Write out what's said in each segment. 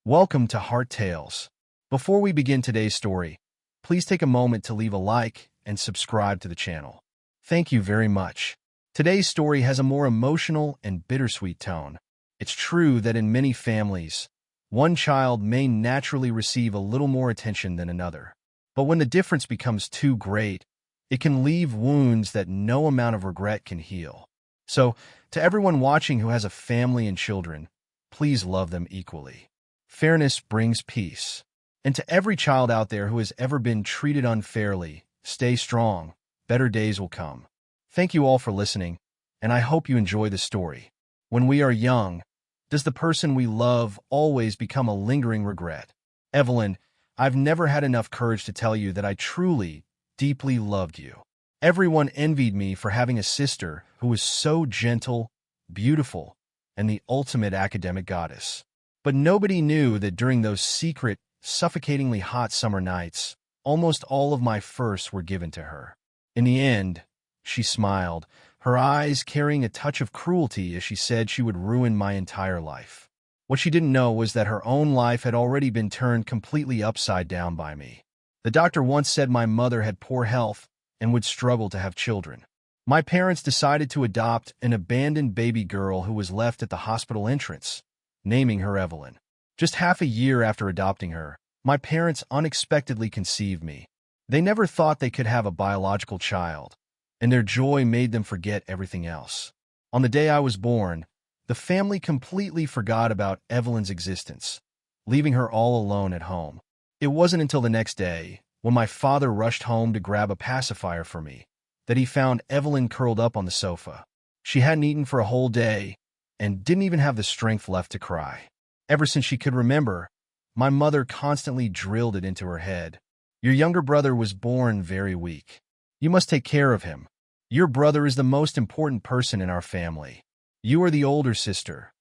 Welcome to Heart Tales. Before we begin today's story, please take a moment to leave a like and subscribe to the channel. Thank you very much. Today's story has a more emotional and bittersweet tone. It's true that in many families, one child may naturally receive a little more attention than another. But when the difference becomes too great, it can leave wounds that no amount of regret can heal. So, to everyone watching who has a family and children, please love them equally. Fairness brings peace. And to every child out there who has ever been treated unfairly, stay strong. Better days will come. Thank you all for listening, and I hope you enjoy the story. When we are young, does the person we love always become a lingering regret? Evelyn, I've never had enough courage to tell you that I truly, deeply loved you. Everyone envied me for having a sister who was so gentle, beautiful, and the ultimate academic goddess. But nobody knew that during those secret, suffocatingly hot summer nights, almost all of my firsts were given to her. In the end, she smiled, her eyes carrying a touch of cruelty as she said she would ruin my entire life. What she didn't know was that her own life had already been turned completely upside down by me. The doctor once said my mother had poor health and would struggle to have children. My parents decided to adopt an abandoned baby girl who was left at the hospital entrance, naming her Evelyn. Just half a year after adopting her, my parents unexpectedly conceived me. They never thought they could have a biological child, and their joy made them forget everything else. On the day I was born, the family completely forgot about Evelyn's existence, leaving her all alone at home. It wasn't until the next day, when my father rushed home to grab a pacifier for me, that he found Evelyn curled up on the sofa. She hadn't eaten for a whole day, and didn't even have the strength left to cry. Ever since she could remember, my mother constantly drilled it into her head. Your younger brother was born very weak. You must take care of him. Your brother is the most important person in our family. You are the older sister.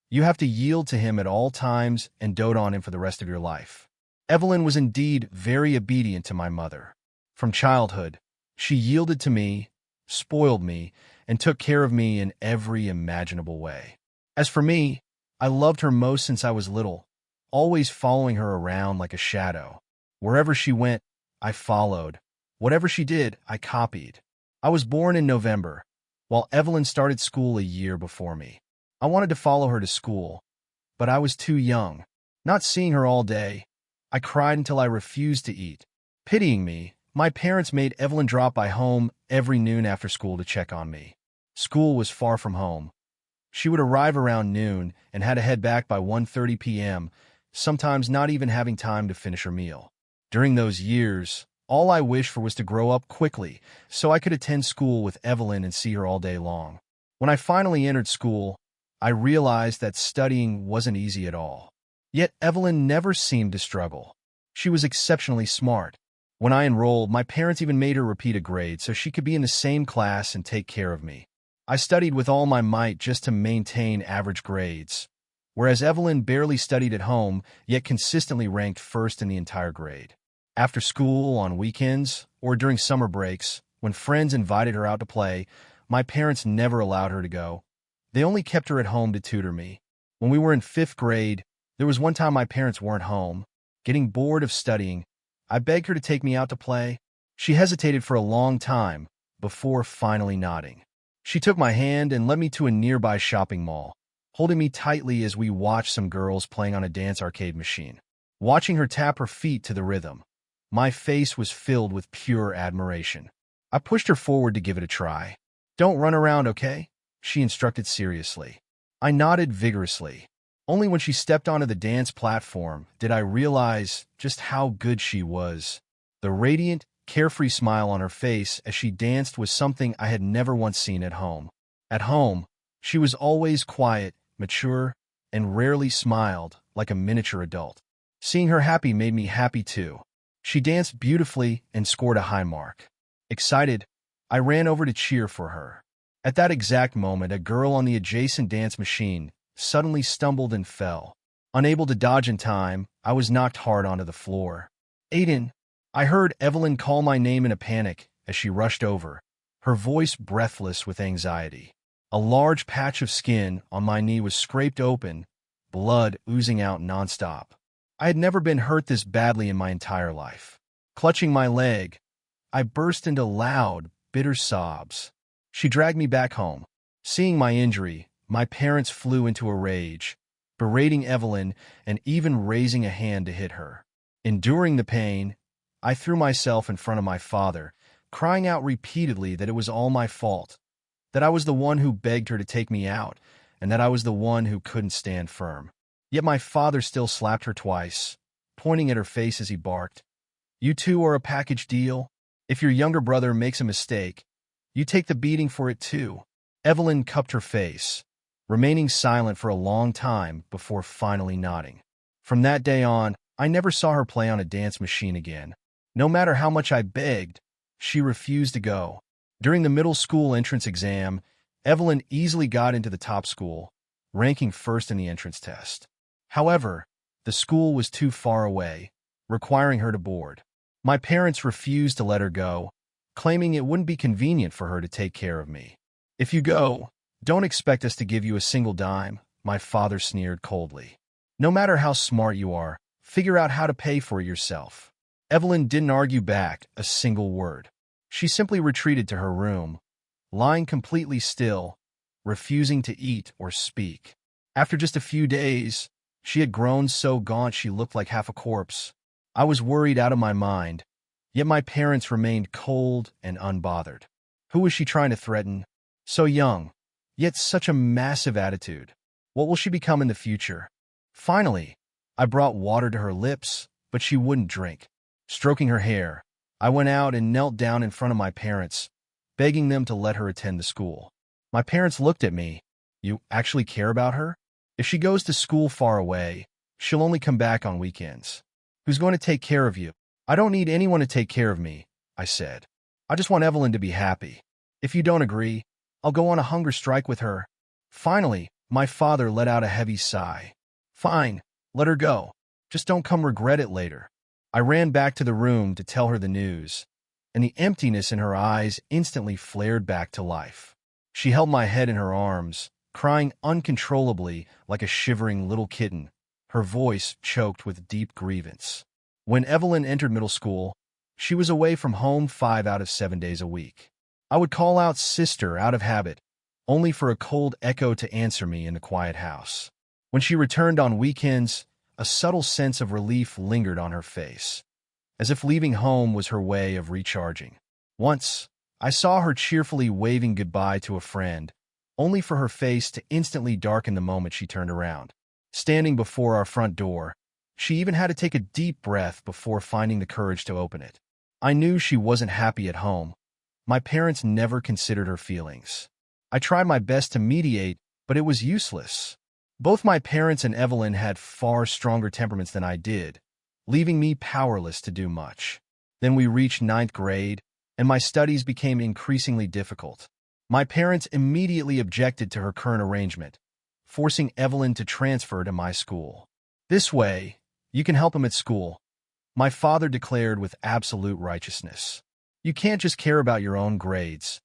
You have to yield to him at all times and dote on him for the rest of your life. Evelyn was indeed very obedient to my mother. From childhood, she yielded to me, spoiled me, and took care of me in every imaginable way. As for me, I loved her most since I was little, always following her around like a shadow. Wherever she went, I followed. Whatever she did, I copied. I was born in November, while Evelyn started school a year before me. I wanted to follow her to school, but I was too young. Not seeing her all day, I cried until I refused to eat. Pitying me, my parents made Evelyn drop by home every noon after school to check on me. School was far from home. She would arrive around noon and had to head back by 1:30 p.m., sometimes not even having time to finish her meal. During those years, all I wished for was to grow up quickly so I could attend school with Evelyn and see her all day long. When I finally entered school, I realized that studying wasn't easy at all. Yet Evelyn never seemed to struggle. She was exceptionally smart. When I enrolled, my parents even made her repeat a grade so she could be in the same class and take care of me. I studied with all my might just to maintain average grades, whereas Evelyn barely studied at home, yet consistently ranked first in the entire grade. After school, on weekends, or during summer breaks, when friends invited her out to play, my parents never allowed her to go. They only kept her at home to tutor me. When we were in 5th grade, there was one time my parents weren't home. Getting bored of studying, I begged her to take me out to play. She hesitated for a long time, before finally nodding. She took my hand and led me to a nearby shopping mall, holding me tightly as we watched some girls playing on a dance arcade machine. Watching her tap her feet to the rhythm, my face was filled with pure admiration. I pushed her forward to give it a try. "Don't run around, okay?" she instructed seriously. I nodded vigorously. Only when she stepped onto the dance platform did I realize just how good she was. The radiant, carefree smile on her face as she danced was something I had never once seen at home. At home, she was always quiet, mature, and rarely smiled like a miniature adult. Seeing her happy made me happy too. She danced beautifully and scored a high mark. Excited, I ran over to cheer for her. At that exact moment, a girl on the adjacent dance machine suddenly stumbled and fell. Unable to dodge in time, I was knocked hard onto the floor. "Aiden!" I heard Evelyn call my name in a panic as she rushed over, her voice breathless with anxiety. A large patch of skin on my knee was scraped open, blood oozing out nonstop. I had never been hurt this badly in my entire life. Clutching my leg, I burst into loud, bitter sobs. She dragged me back home. Seeing my injury, my parents flew into a rage, berating Evelyn and even raising a hand to hit her. Enduring the pain, I threw myself in front of my father, crying out repeatedly that it was all my fault, that I was the one who begged her to take me out, and that I was the one who couldn't stand firm. Yet my father still slapped her twice, pointing at her face as he barked, "You two are a package deal. If your younger brother makes a mistake, you take the beating for it too." Evelyn cupped her face, remaining silent for a long time before finally nodding. From that day on, I never saw her play on a dance machine again. No matter how much I begged, she refused to go. During the middle school entrance exam, Evelyn easily got into the top school, ranking first in the entrance test. However, the school was too far away, requiring her to board. My parents refused to let her go, claiming it wouldn't be convenient for her to take care of me. "If you go, don't expect us to give you a single dime," my father sneered coldly. "No matter how smart you are, figure out how to pay for it yourself." Evelyn didn't argue back a single word. She simply retreated to her room, lying completely still, refusing to eat or speak. After just a few days, she had grown so gaunt she looked like half a corpse. I was worried out of my mind, yet my parents remained cold and unbothered. Who was she trying to threaten? So young, yet such a massive attitude. What will she become in the future? Finally, I brought water to her lips, but she wouldn't drink. Stroking her hair, I went out and knelt down in front of my parents, begging them to let her attend the school. My parents looked at me. "You actually care about her? If she goes to school far away, she'll only come back on weekends. Who's going to take care of you?" "I don't need anyone to take care of me," I said. "I just want Evelyn to be happy. If you don't agree, I'll go on a hunger strike with her." Finally, my father let out a heavy sigh. "Fine, let her go. Just don't come regret it later." I ran back to the room to tell her the news, and the emptiness in her eyes instantly flared back to life. She held my head in her arms, crying uncontrollably like a shivering little kitten, her voice choked with deep grievance. When Evelyn entered middle school, she was away from home 5 out of 7 days a week. I would call out "sister" out of habit, only for a cold echo to answer me in the quiet house. When she returned on weekends, a subtle sense of relief lingered on her face, as if leaving home was her way of recharging. Once, I saw her cheerfully waving goodbye to a friend, only for her face to instantly darken the moment she turned around. Standing before our front door, she even had to take a deep breath before finding the courage to open it. I knew she wasn't happy at home. My parents never considered her feelings. I tried my best to mediate, but it was useless. Both my parents and Evelyn had far stronger temperaments than I did, leaving me powerless to do much. Then we reached 9th grade, and my studies became increasingly difficult. My parents immediately objected to her current arrangement, forcing Evelyn to transfer to my school. "This way, you can help him at school," my father declared with absolute righteousness. "You can't just care about your own grades.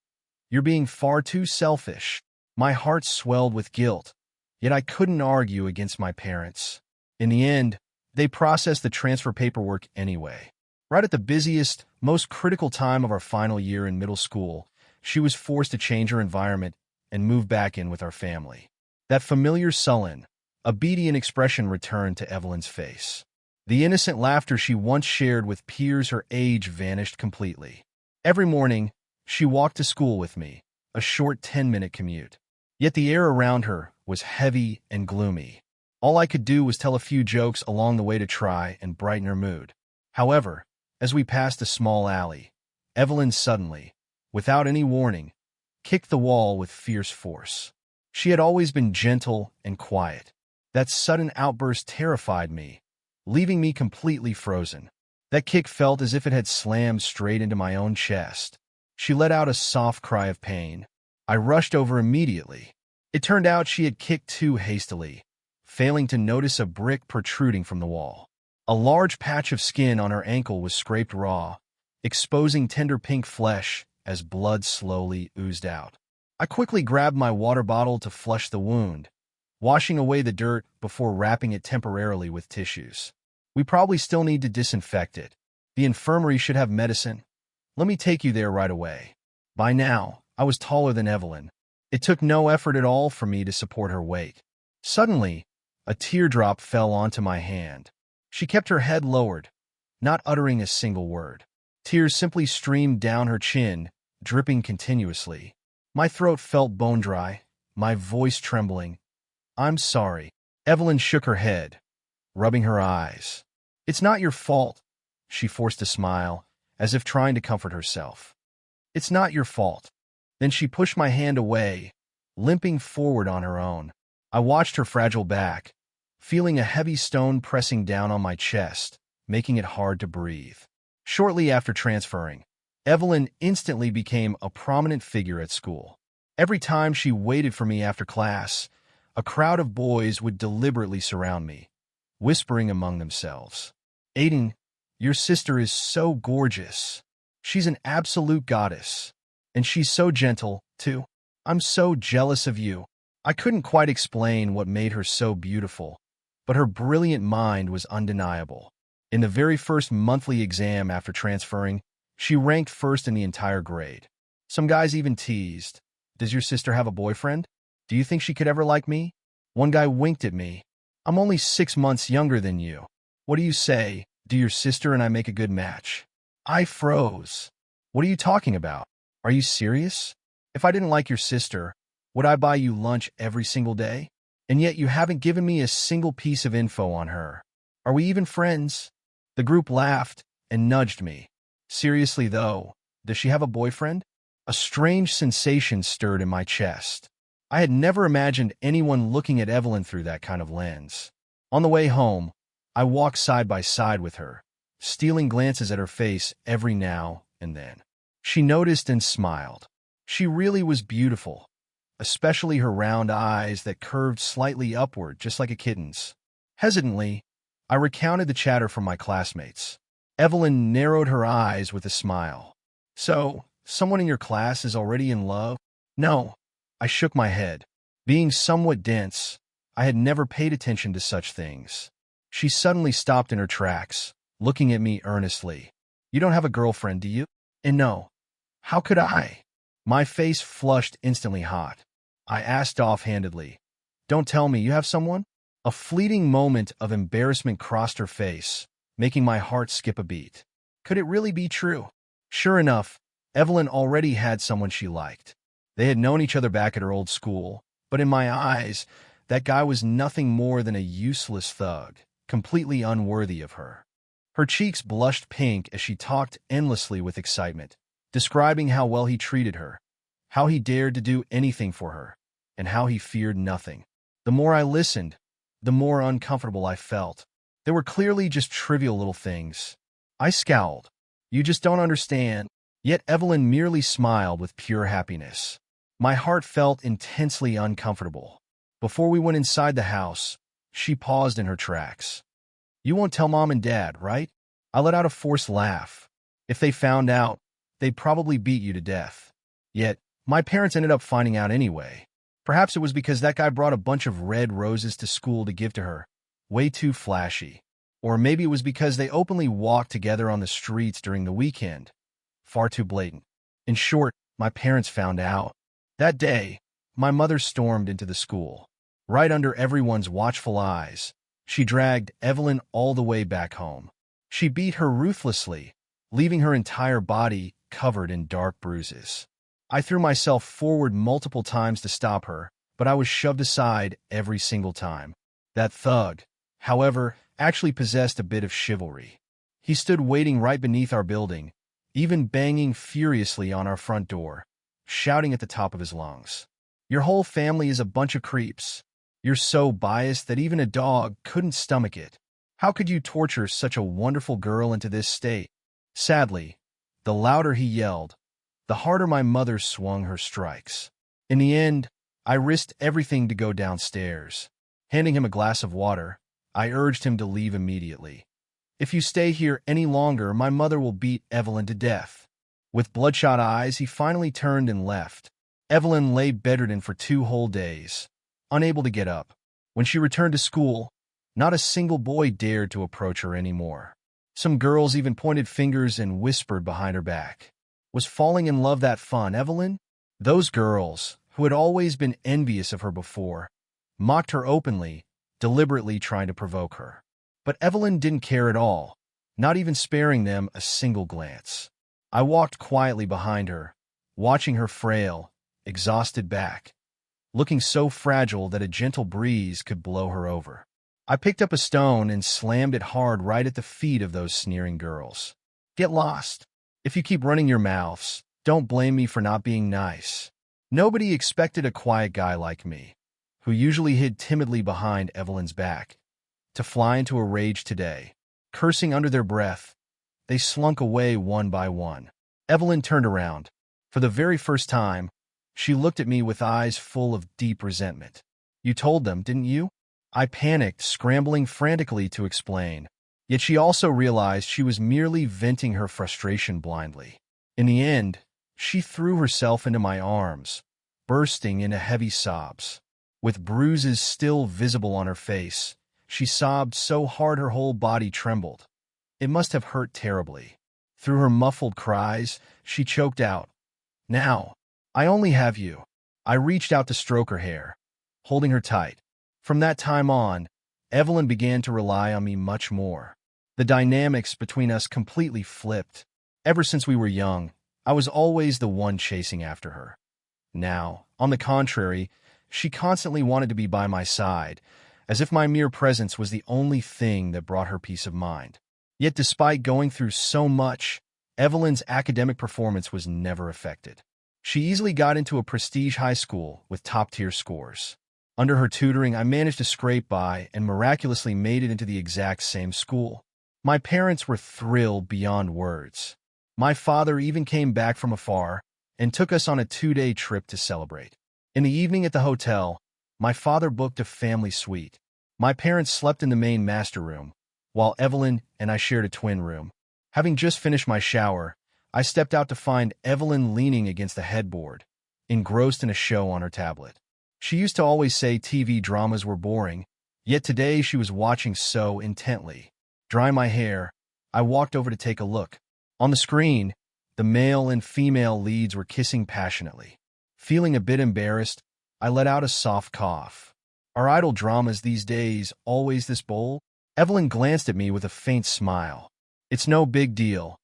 You're being far too selfish." My heart swelled with guilt, yet I couldn't argue against my parents. In the end, they processed the transfer paperwork anyway. Right at the busiest, most critical time of our final year in middle school, she was forced to change her environment and move back in with our family. That familiar sullen, obedient expression returned to Evelyn's face. The innocent laughter she once shared with peers her age vanished completely. Every morning, she walked to school with me, a short 10-minute commute. Yet the air around her was heavy and gloomy. All I could do was tell a few jokes along the way to try and brighten her mood. However, as we passed a small alley, Evelyn suddenly, without any warning, kicked the wall with fierce force. She had always been gentle and quiet. That sudden outburst terrified me, leaving me completely frozen. That kick felt as if it had slammed straight into my own chest. She let out a soft cry of pain. I rushed over immediately. It turned out she had kicked too hastily, failing to notice a brick protruding from the wall. A large patch of skin on her ankle was scraped raw, exposing tender pink flesh as blood slowly oozed out. I quickly grabbed my water bottle to flush the wound, washing away the dirt before wrapping it temporarily with tissues. We probably still need to disinfect it. The infirmary should have medicine. Let me take you there right away. By now, I was taller than Evelyn. It took no effort at all for me to support her weight. Suddenly, a teardrop fell onto my hand. She kept her head lowered, not uttering a single word. Tears simply streamed down her chin, dripping continuously. My throat felt bone dry, my voice trembling. I'm sorry. Evelyn shook her head, rubbing her eyes. It's not your fault. She forced a smile, as if trying to comfort herself. It's not your fault. Then she pushed my hand away, limping forward on her own. I watched her fragile back, feeling a heavy stone pressing down on my chest, making it hard to breathe. Shortly after transferring, Evelyn instantly became a prominent figure at school. Every time she waited for me after class, a crowd of boys would deliberately surround me, whispering among themselves, "Aiden, your sister is so gorgeous. She's an absolute goddess. And she's so gentle, too. I'm so jealous of you." I couldn't quite explain what made her so beautiful, but her brilliant mind was undeniable. In the very first monthly exam after transferring, she ranked first in the entire grade. Some guys even teased, "Does your sister have a boyfriend? Do you think she could ever like me?" One guy winked at me. "I'm only 6 months younger than you. What do you say? Do your sister and I make a good match?" I froze. "What are you talking about? Are you serious? If I didn't like your sister, would I buy you lunch every single day? And yet you haven't given me a single piece of info on her. Are we even friends?" The group laughed and nudged me. "Seriously though, does she have a boyfriend?" A strange sensation stirred in my chest. I had never imagined anyone looking at Evelyn through that kind of lens. On the way home, I walked side by side with her, stealing glances at her face every now and then. She noticed and smiled. She really was beautiful, especially her round eyes that curved slightly upward, just like a kitten's. Hesitantly, I recounted the chatter from my classmates. Evelyn narrowed her eyes with a smile. "So, someone in your class is already in love?" "No." I shook my head. Being somewhat dense, I had never paid attention to such things. She suddenly stopped in her tracks, looking at me earnestly. "You don't have a girlfriend, do you?" "And no. How could I?" My face flushed instantly hot. I asked offhandedly, "Don't tell me you have someone?" A fleeting moment of embarrassment crossed her face, making my heart skip a beat. Could it really be true? Sure enough, Evelyn already had someone she liked. They had known each other back at her old school, but in my eyes, that guy was nothing more than a useless thug, completely unworthy of her. Her cheeks blushed pink as she talked endlessly with excitement, describing how well he treated her, how he dared to do anything for her, and how he feared nothing. The more I listened, the more uncomfortable I felt. They were clearly just trivial little things. I scowled. "You just don't understand." Yet Evelyn merely smiled with pure happiness. My heart felt intensely uncomfortable. Before we went inside the house, she paused in her tracks. "You won't tell Mom and Dad, right?" I let out a forced laugh. "If they found out, they'd probably beat you to death." Yet, my parents ended up finding out anyway. Perhaps it was because that guy brought a bunch of red roses to school to give to her. Way too flashy. Or maybe it was because they openly walked together on the streets during the weekend. Far too blatant. In short, my parents found out. That day, my mother stormed into the school. Right under everyone's watchful eyes, she dragged Evelyn all the way back home. She beat her ruthlessly, leaving her entire body covered in dark bruises. I threw myself forward multiple times to stop her, but I was shoved aside every single time. That thug, however, actually possessed a bit of chivalry. He stood waiting right beneath our building, even banging furiously on our front door, shouting at the top of his lungs, "Your whole family is a bunch of creeps. You're so biased that even a dog couldn't stomach it. How could you torture such a wonderful girl into this state?" Sadly, the louder he yelled, the harder my mother swung her strikes. In the end, I risked everything to go downstairs. Handing him a glass of water, I urged him to leave immediately. "If you stay here any longer, my mother will beat Evelyn to death." With bloodshot eyes, he finally turned and left. Evelyn lay bedridden for 2 whole days, unable to get up. When she returned to school, Not a single boy dared to approach her anymore. Some girls even pointed fingers and whispered behind her back. Was falling in love that fun, Evelyn? Those girls, who had always been envious of her before, mocked her openly, deliberately trying to provoke her. But Evelyn didn't care at all, not even sparing them a single glance. I walked quietly behind her, watching her frail, exhausted back, looking so fragile that a gentle breeze could blow her over. I picked up a stone and slammed it hard right at the feet of those sneering girls. Get lost. If you keep running your mouths, don't blame me for not being nice. Nobody expected a quiet guy like me, who usually hid timidly behind Evelyn's back, to fly into a rage today. Cursing under their breath, they slunk away one by one. Evelyn turned around. For the very first time, she looked at me with eyes full of deep resentment. You told them, didn't you? I panicked, scrambling frantically to explain. Yet she also realized she was merely venting her frustration blindly. In the end, she threw herself into my arms, bursting into heavy sobs. With bruises still visible on her face, she sobbed so hard her whole body trembled. It must have hurt terribly. Through her muffled cries, she choked out, "Now, I only have you." I reached out to stroke her hair, holding her tight. From that time on, Evelyn began to rely on me much more. The dynamics between us completely flipped. Ever since we were young, I was always the one chasing after her. Now, on the contrary, she constantly wanted to be by my side, as if my mere presence was the only thing that brought her peace of mind. Yet despite going through so much, Evelyn's academic performance was never affected. She easily got into a prestige high school with top-tier scores. Under her tutoring, I managed to scrape by and miraculously made it into the exact same school. My parents were thrilled beyond words. My father even came back from afar and took us on a 2-day trip to celebrate. In the evening at the hotel, my father booked a family suite. My parents slept in the main master room, while Evelyn and I shared a twin room. Having just finished my shower, I stepped out to find Evelyn leaning against the headboard, engrossed in a show on her tablet. She used to always say TV dramas were boring, yet today she was watching so intently. Drying my hair, I walked over to take a look. On the screen, the male and female leads were kissing passionately. Feeling a bit embarrassed, I let out a soft cough. Are idol dramas these days always this bold? Evelyn glanced at me with a faint smile. It's no big deal.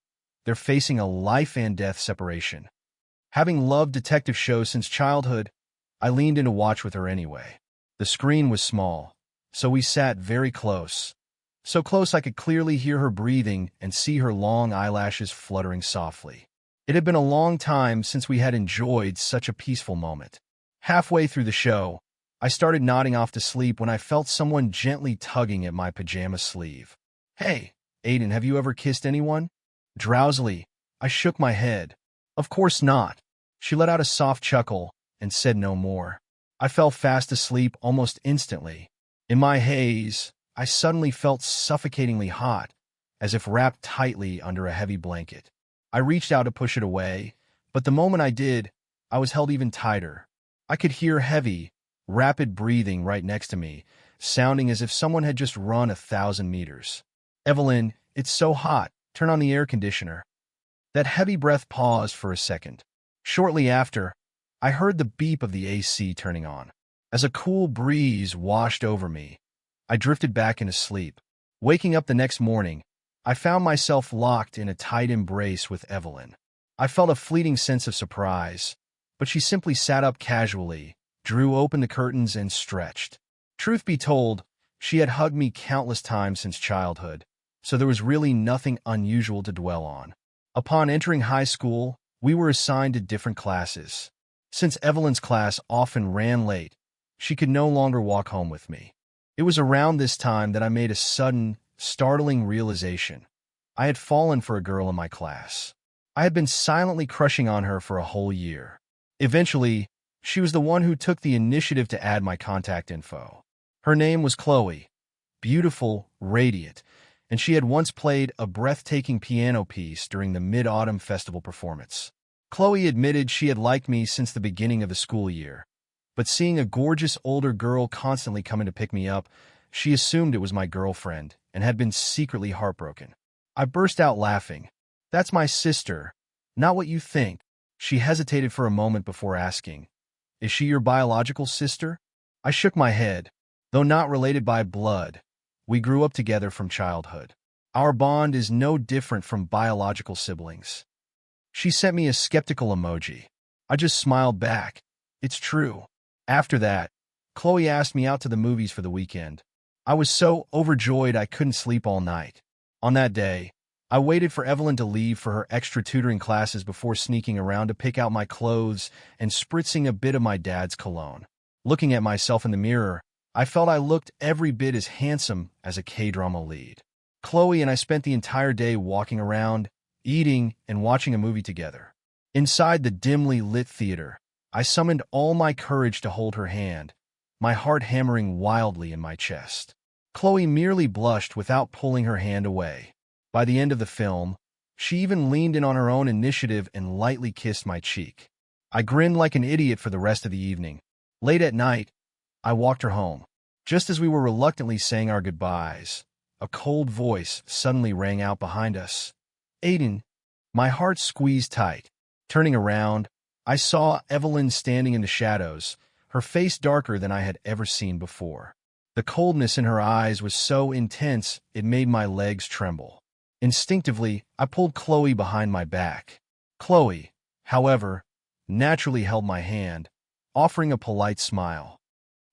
They're facing a life-and-death separation. Having loved detective shows since childhood, I leaned in to watch with her anyway. The screen was small, so we sat very close. So close I could clearly hear her breathing and see her long eyelashes fluttering softly. It had been a long time since we had enjoyed such a peaceful moment. Halfway through the show, I started nodding off to sleep when I felt someone gently tugging at my pajama sleeve. Hey, Aiden, have you ever kissed anyone? Drowsily, I shook my head. Of course not. She let out a soft chuckle and said no more. I fell fast asleep almost instantly. In my haze, I suddenly felt suffocatingly hot, as if wrapped tightly under a heavy blanket. I reached out to push it away, but the moment I did, I was held even tighter. I could hear heavy, rapid breathing right next to me, sounding as if someone had just run 1,000 meters. Evelyn, it's so hot. Turn on the air conditioner. That heavy breath paused for a second. Shortly after, I heard the beep of the AC turning on. As a cool breeze washed over me, I drifted back into sleep. Waking up the next morning, I found myself locked in a tight embrace with Evelyn. I felt a fleeting sense of surprise, but she simply sat up casually, drew open the curtains, and stretched. Truth be told, she had hugged me countless times since childhood, so there was really nothing unusual to dwell on. Upon entering high school, we were assigned to different classes. Since Evelyn's class often ran late, she could no longer walk home with me. It was around this time that I made a sudden, startling realization. I had fallen for a girl in my class. I had been silently crushing on her for a whole year. Eventually, she was the one who took the initiative to add my contact info. Her name was Chloe, beautiful, radiant, and she had once played a breathtaking piano piece during the Mid-Autumn Festival performance. Chloe admitted she had liked me since the beginning of the school year, but seeing a gorgeous older girl constantly coming to pick me up, She assumed it was my girlfriend and had been secretly heartbroken. I burst out laughing. That's my sister, not what you think. She hesitated for a moment before asking, is she your biological sister? I shook my head. Though not related by blood, we grew up together from childhood. Our bond is no different from biological siblings. She sent me a skeptical emoji. I just smiled back. It's true. After that, Chloe asked me out to the movies for the weekend. I was so overjoyed I couldn't sleep all night. On that day, I waited for Evelyn to leave for her extra tutoring classes before sneaking around to pick out my clothes and spritzing a bit of my dad's cologne. Looking at myself in the mirror, I felt I looked every bit as handsome as a K-drama lead. Chloe and I spent the entire day walking around, eating, and watching a movie together. Inside the dimly lit theater, I summoned all my courage to hold her hand, my heart hammering wildly in my chest. Chloe merely blushed without pulling her hand away. By the end of the film, she even leaned in on her own initiative and lightly kissed my cheek. I grinned like an idiot for the rest of the evening. Late at night, I walked her home. Just as we were reluctantly saying our goodbyes, a cold voice suddenly rang out behind us. Aiden. My heart squeezed tight. Turning around, I saw Evelyn standing in the shadows, her face darker than I had ever seen before. The coldness in her eyes was so intense it made my legs tremble. Instinctively, I pulled Chloe behind my back. Chloe, however, naturally held my hand, offering a polite smile.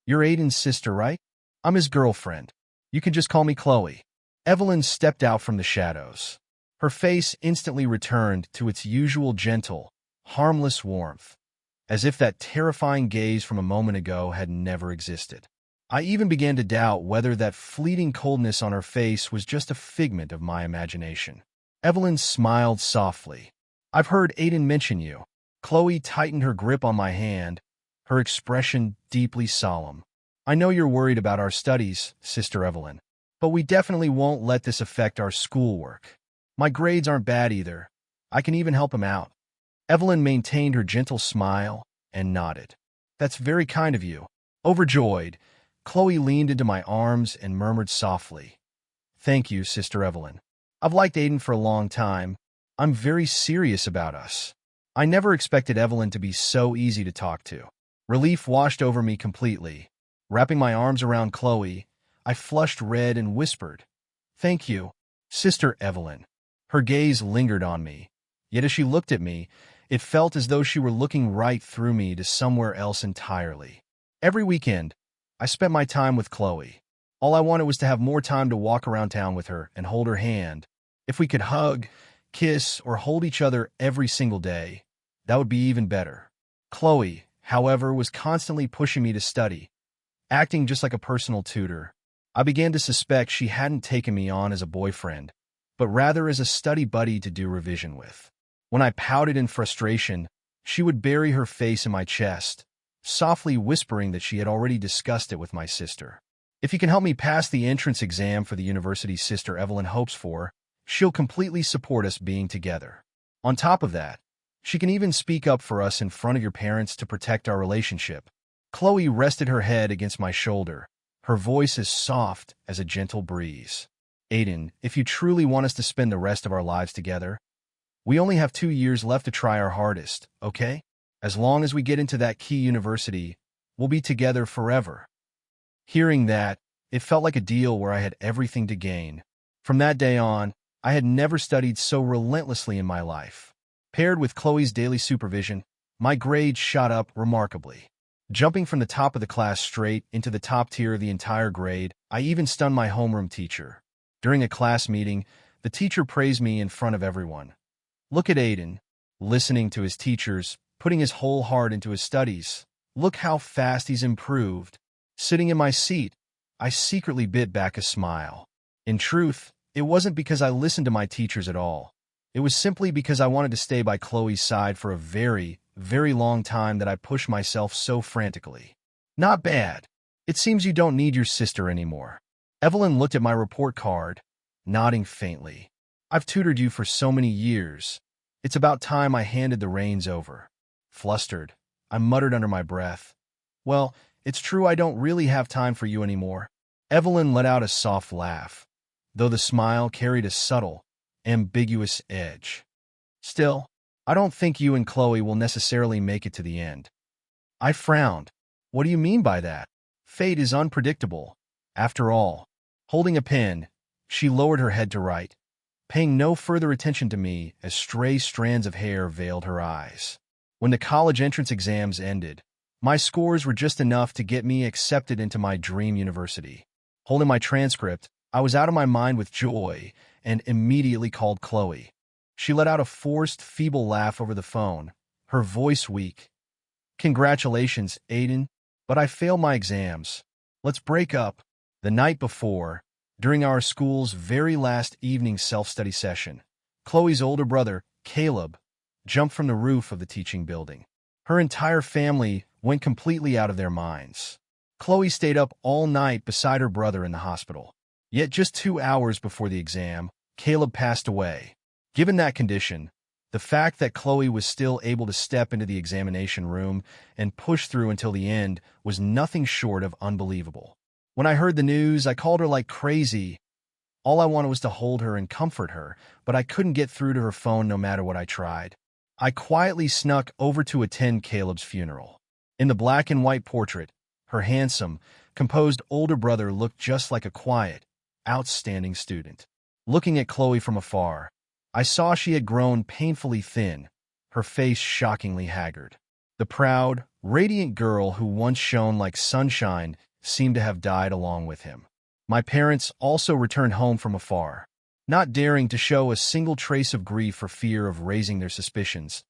You're Aiden's sister, right? I'm his girlfriend. You can just call me Chloe. Evelyn stepped out from the shadows. Her face instantly returned to its usual gentle, harmless warmth, as if that terrifying gaze from a moment ago had never existed. I even began to doubt whether that fleeting coldness on her face was just a figment of my imagination. Evelyn smiled softly. I've heard Aiden mention you. Chloe tightened her grip on my hand, her expression deeply solemn. I know you're worried about our studies, Sister Evelyn, but we definitely won't let this affect our schoolwork. My grades aren't bad either. I can even help him out. Evelyn maintained her gentle smile and nodded. That's very kind of you. Overjoyed, Chloe leaned into my arms and murmured softly, Thank you, Sister Evelyn. I've liked Aiden for a long time. I'm very serious about us. I never expected Evelyn to be so easy to talk to. Relief washed over me completely. Wrapping my arms around Chloe, I flushed red and whispered, Thank you, Sister Evelyn. Her gaze lingered on me, yet as she looked at me, it felt as though she were looking right through me to somewhere else entirely. Every weekend, I spent my time with Chloe. All I wanted was to have more time to walk around town with her and hold her hand. If we could hug, kiss, or hold each other every single day, that would be even better. Chloe, however, was constantly pushing me to study, acting just like a personal tutor. I began to suspect she hadn't taken me on as a boyfriend, but rather as a study buddy to do revision with. When I pouted in frustration, she would bury her face in my chest, softly whispering that she had already discussed it with my sister. If you can help me pass the entrance exam for the university Sister Evelyn hopes for, she'll completely support us being together. On top of that, she can even speak up for us in front of your parents to protect our relationship. Chloe rested her head against my shoulder, her voice as soft as a gentle breeze. Aiden, if you truly want us to spend the rest of our lives together, we only have 2 years left to try our hardest, okay? As long as we get into that key university, we'll be together forever. Hearing that, it felt like a deal where I had everything to gain. From that day on, I had never studied so relentlessly in my life. Paired with Chloe's daily supervision, my grades shot up remarkably. Jumping from the top of the class straight into the top tier of the entire grade, I even stunned my homeroom teacher. During a class meeting, the teacher praised me in front of everyone. Look at Aiden, listening to his teachers, putting his whole heart into his studies. Look how fast he's improved. Sitting in my seat, I secretly bit back a smile. In truth, it wasn't because I listened to my teachers at all. It was simply because I wanted to stay by Chloe's side for a very, very long time that I pushed myself so frantically. Not bad. It seems you don't need your sister anymore. Evelyn looked at my report card, nodding faintly. I've tutored you for so many years. It's about time I handed the reins over. Flustered, I muttered under my breath, Well, it's true I don't really have time for you anymore. Evelyn let out a soft laugh, though the smile carried a subtle, ambiguous edge. Still, I don't think you and Chloe will necessarily make it to the end. I frowned. What do you mean by that? Fate is unpredictable. After all, holding a pen, she lowered her head to write, paying no further attention to me as stray strands of hair veiled her eyes. When the college entrance exams ended, my scores were just enough to get me accepted into my dream university. Holding my transcript, I was out of my mind with joy and immediately called Chloe. She let out a forced, feeble laugh over the phone, her voice weak. Congratulations, Aiden, but I failed my exams. Let's break up. The night before, during our school's very last evening self-study session, Chloe's older brother, Caleb, jumped from the roof of the teaching building. Her entire family went completely out of their minds. Chloe stayed up all night beside her brother in the hospital. Yet just 2 hours before the exam, Caleb passed away. Given that condition, the fact that Chloe was still able to step into the examination room and push through until the end was nothing short of unbelievable. When I heard the news, I called her like crazy. All I wanted was to hold her and comfort her, but I couldn't get through to her phone no matter what I tried. I quietly snuck over to attend Caleb's funeral. In the black and white portrait, her handsome, composed older brother looked just like a quiet, outstanding student. Looking at Chloe from afar, I saw she had grown painfully thin, her face shockingly haggard. The proud, radiant girl who once shone like sunshine seemed to have died along with him. My parents also returned home from afar, not daring to show a single trace of grief for fear of raising their suspicions.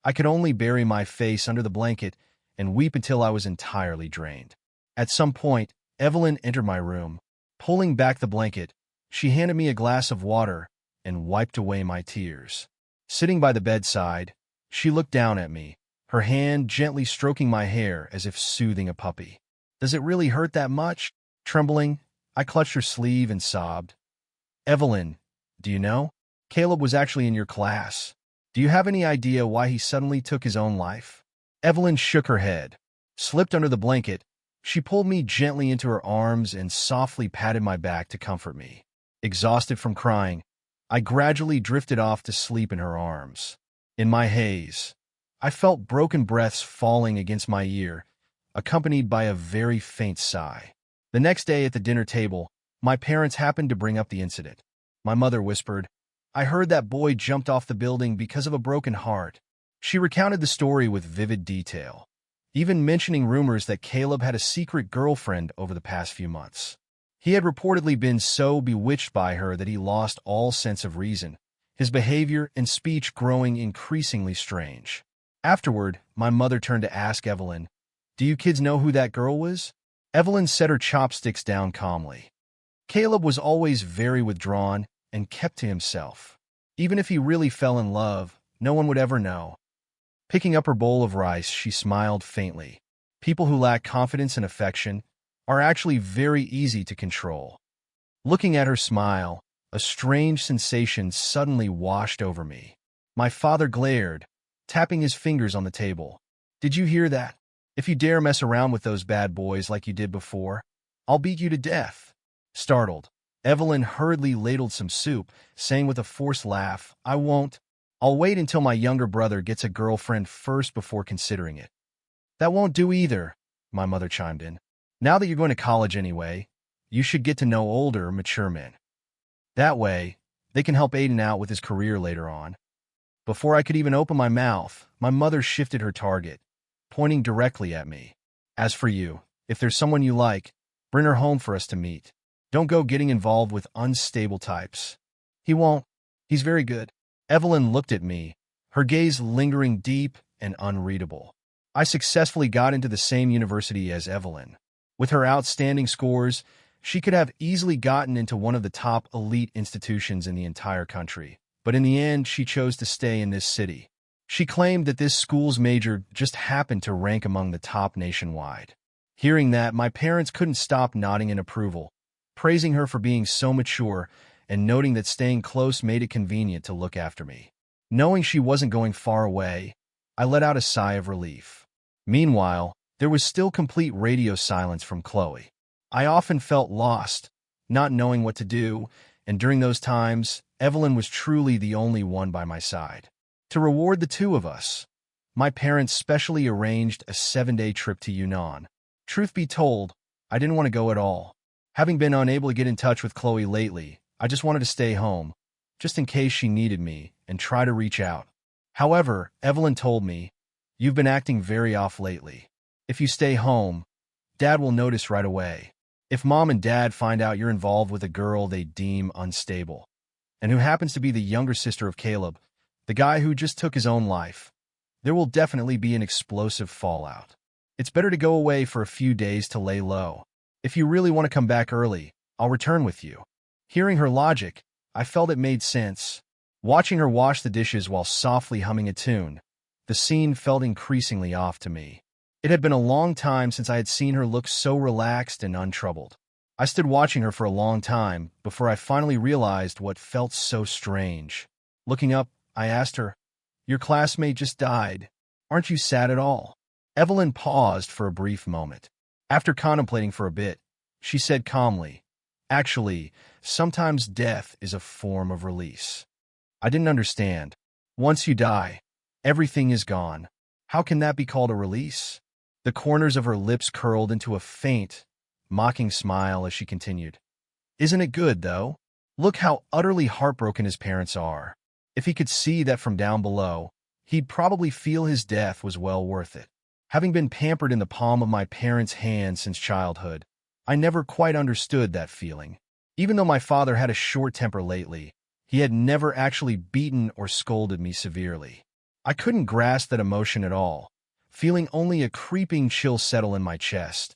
I could only bury my face under the blanket and weep until I was entirely drained. At some point, Evelyn entered my room. Pulling back the blanket, she handed me a glass of water and wiped away my tears. Sitting by the bedside, she looked down at me, her hand gently stroking my hair as if soothing a puppy. "Does it really hurt that much?" Trembling, I clutched her sleeve and sobbed. "Evelyn, do you know? Caleb was actually in your class. Do you have any idea why he suddenly took his own life?" Evelyn shook her head. Slipped under the blanket, she pulled me gently into her arms and softly patted my back to comfort me. Exhausted from crying, I gradually drifted off to sleep in her arms. In my haze, I felt broken breaths falling against my ear, accompanied by a very faint sigh. The next day at the dinner table, my parents happened to bring up the incident. My mother whispered, "I heard that boy jumped off the building because of a broken heart." She recounted the story with vivid detail, even mentioning rumors that Caleb had a secret girlfriend over the past few months. He had reportedly been so bewitched by her that he lost all sense of reason, his behavior and speech growing increasingly strange. Afterward, my mother turned to ask Evelyn, "Do you kids know who that girl was?" Evelyn set her chopsticks down calmly. Caleb was always very withdrawn and kept to himself. Even if he really fell in love, no one would ever know. Picking up her bowl of rice, she smiled faintly. People who lack confidence and affection are actually very easy to control. Looking at her smile, a strange sensation suddenly washed over me. My father glared, tapping his fingers on the table. "Did you hear that? If you dare mess around with those bad boys like you did before, I'll beat you to death." Startled, Evelyn hurriedly ladled some soup, saying with a forced laugh, "I won't. I'll wait until my younger brother gets a girlfriend first before considering it." "That won't do either," my mother chimed in. "Now that you're going to college anyway, you should get to know older, mature men. That way, they can help Aiden out with his career later on." Before I could even open my mouth, my mother shifted her target, pointing directly at me. "As for you, if there's someone you like, bring her home for us to meet. Don't go getting involved with unstable types." "He won't. He's very good." Evelyn looked at me, her gaze lingering deep and unreadable. I successfully got into the same university as Evelyn. With her outstanding scores, she could have easily gotten into one of the top elite institutions in the entire country. But in the end, she chose to stay in this city. She claimed that this school's major just happened to rank among the top nationwide. Hearing that, my parents couldn't stop nodding in approval, praising her for being so mature and noting that staying close made it convenient to look after me. Knowing she wasn't going far away, I let out a sigh of relief. Meanwhile, there was still complete radio silence from Chloe. I often felt lost, not knowing what to do, and during those times, Evelyn was truly the only one by my side. To reward the two of us, my parents specially arranged a 7-day trip to Yunnan. Truth be told, I didn't want to go at all. Having been unable to get in touch with Chloe lately, I just wanted to stay home, just in case she needed me, and try to reach out. However, Evelyn told me, "You've been acting very off lately. If you stay home, Dad will notice right away. If Mom and Dad find out you're involved with a girl they deem unstable, and who happens to be the younger sister of Caleb, the guy who just took his own life, there will definitely be an explosive fallout. It's better to go away for a few days to lay low. If you really want to come back early, I'll return with you." Hearing her logic, I felt it made sense. Watching her wash the dishes while softly humming a tune, the scene felt increasingly off to me. It had been a long time since I had seen her look so relaxed and untroubled. I stood watching her for a long time before I finally realized what felt so strange. Looking up, I asked her, "Your classmate just died. Aren't you sad at all?" Evelyn paused for a brief moment. After contemplating for a bit, she said calmly, "Actually, sometimes death is a form of release." I didn't understand. Once you die, everything is gone. How can that be called a release? The corners of her lips curled into a faint, mocking smile as she continued. "Isn't it good, though? Look how utterly heartbroken his parents are. If he could see that from down below, he'd probably feel his death was well worth it." Having been pampered in the palm of my parents' hand since childhood, I never quite understood that feeling. Even though my father had a short temper lately, he had never actually beaten or scolded me severely. I couldn't grasp that emotion at all, feeling only a creeping chill settle in my chest,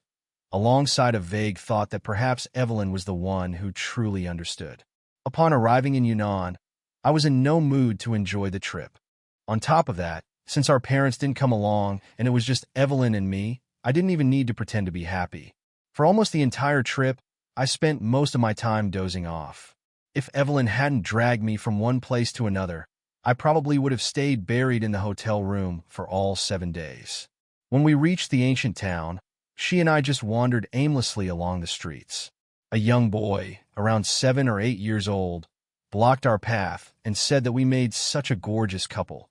alongside a vague thought that perhaps Evelyn was the one who truly understood. Upon arriving in Yunnan, I was in no mood to enjoy the trip. On top of that, since our parents didn't come along and it was just Evelyn and me, I didn't even need to pretend to be happy. For almost the entire trip, I spent most of my time dozing off. If Evelyn hadn't dragged me from one place to another, I probably would have stayed buried in the hotel room for all 7 days. When we reached the ancient town, she and I just wandered aimlessly along the streets. A young boy, around 7 or 8 years old, blocked our path and said that we made such a gorgeous couple.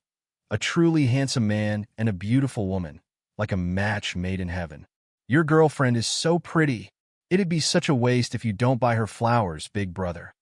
A truly handsome man and a beautiful woman, like a match made in heaven. "Your girlfriend is so pretty. It'd be such a waste if you don't buy her flowers, big brother,"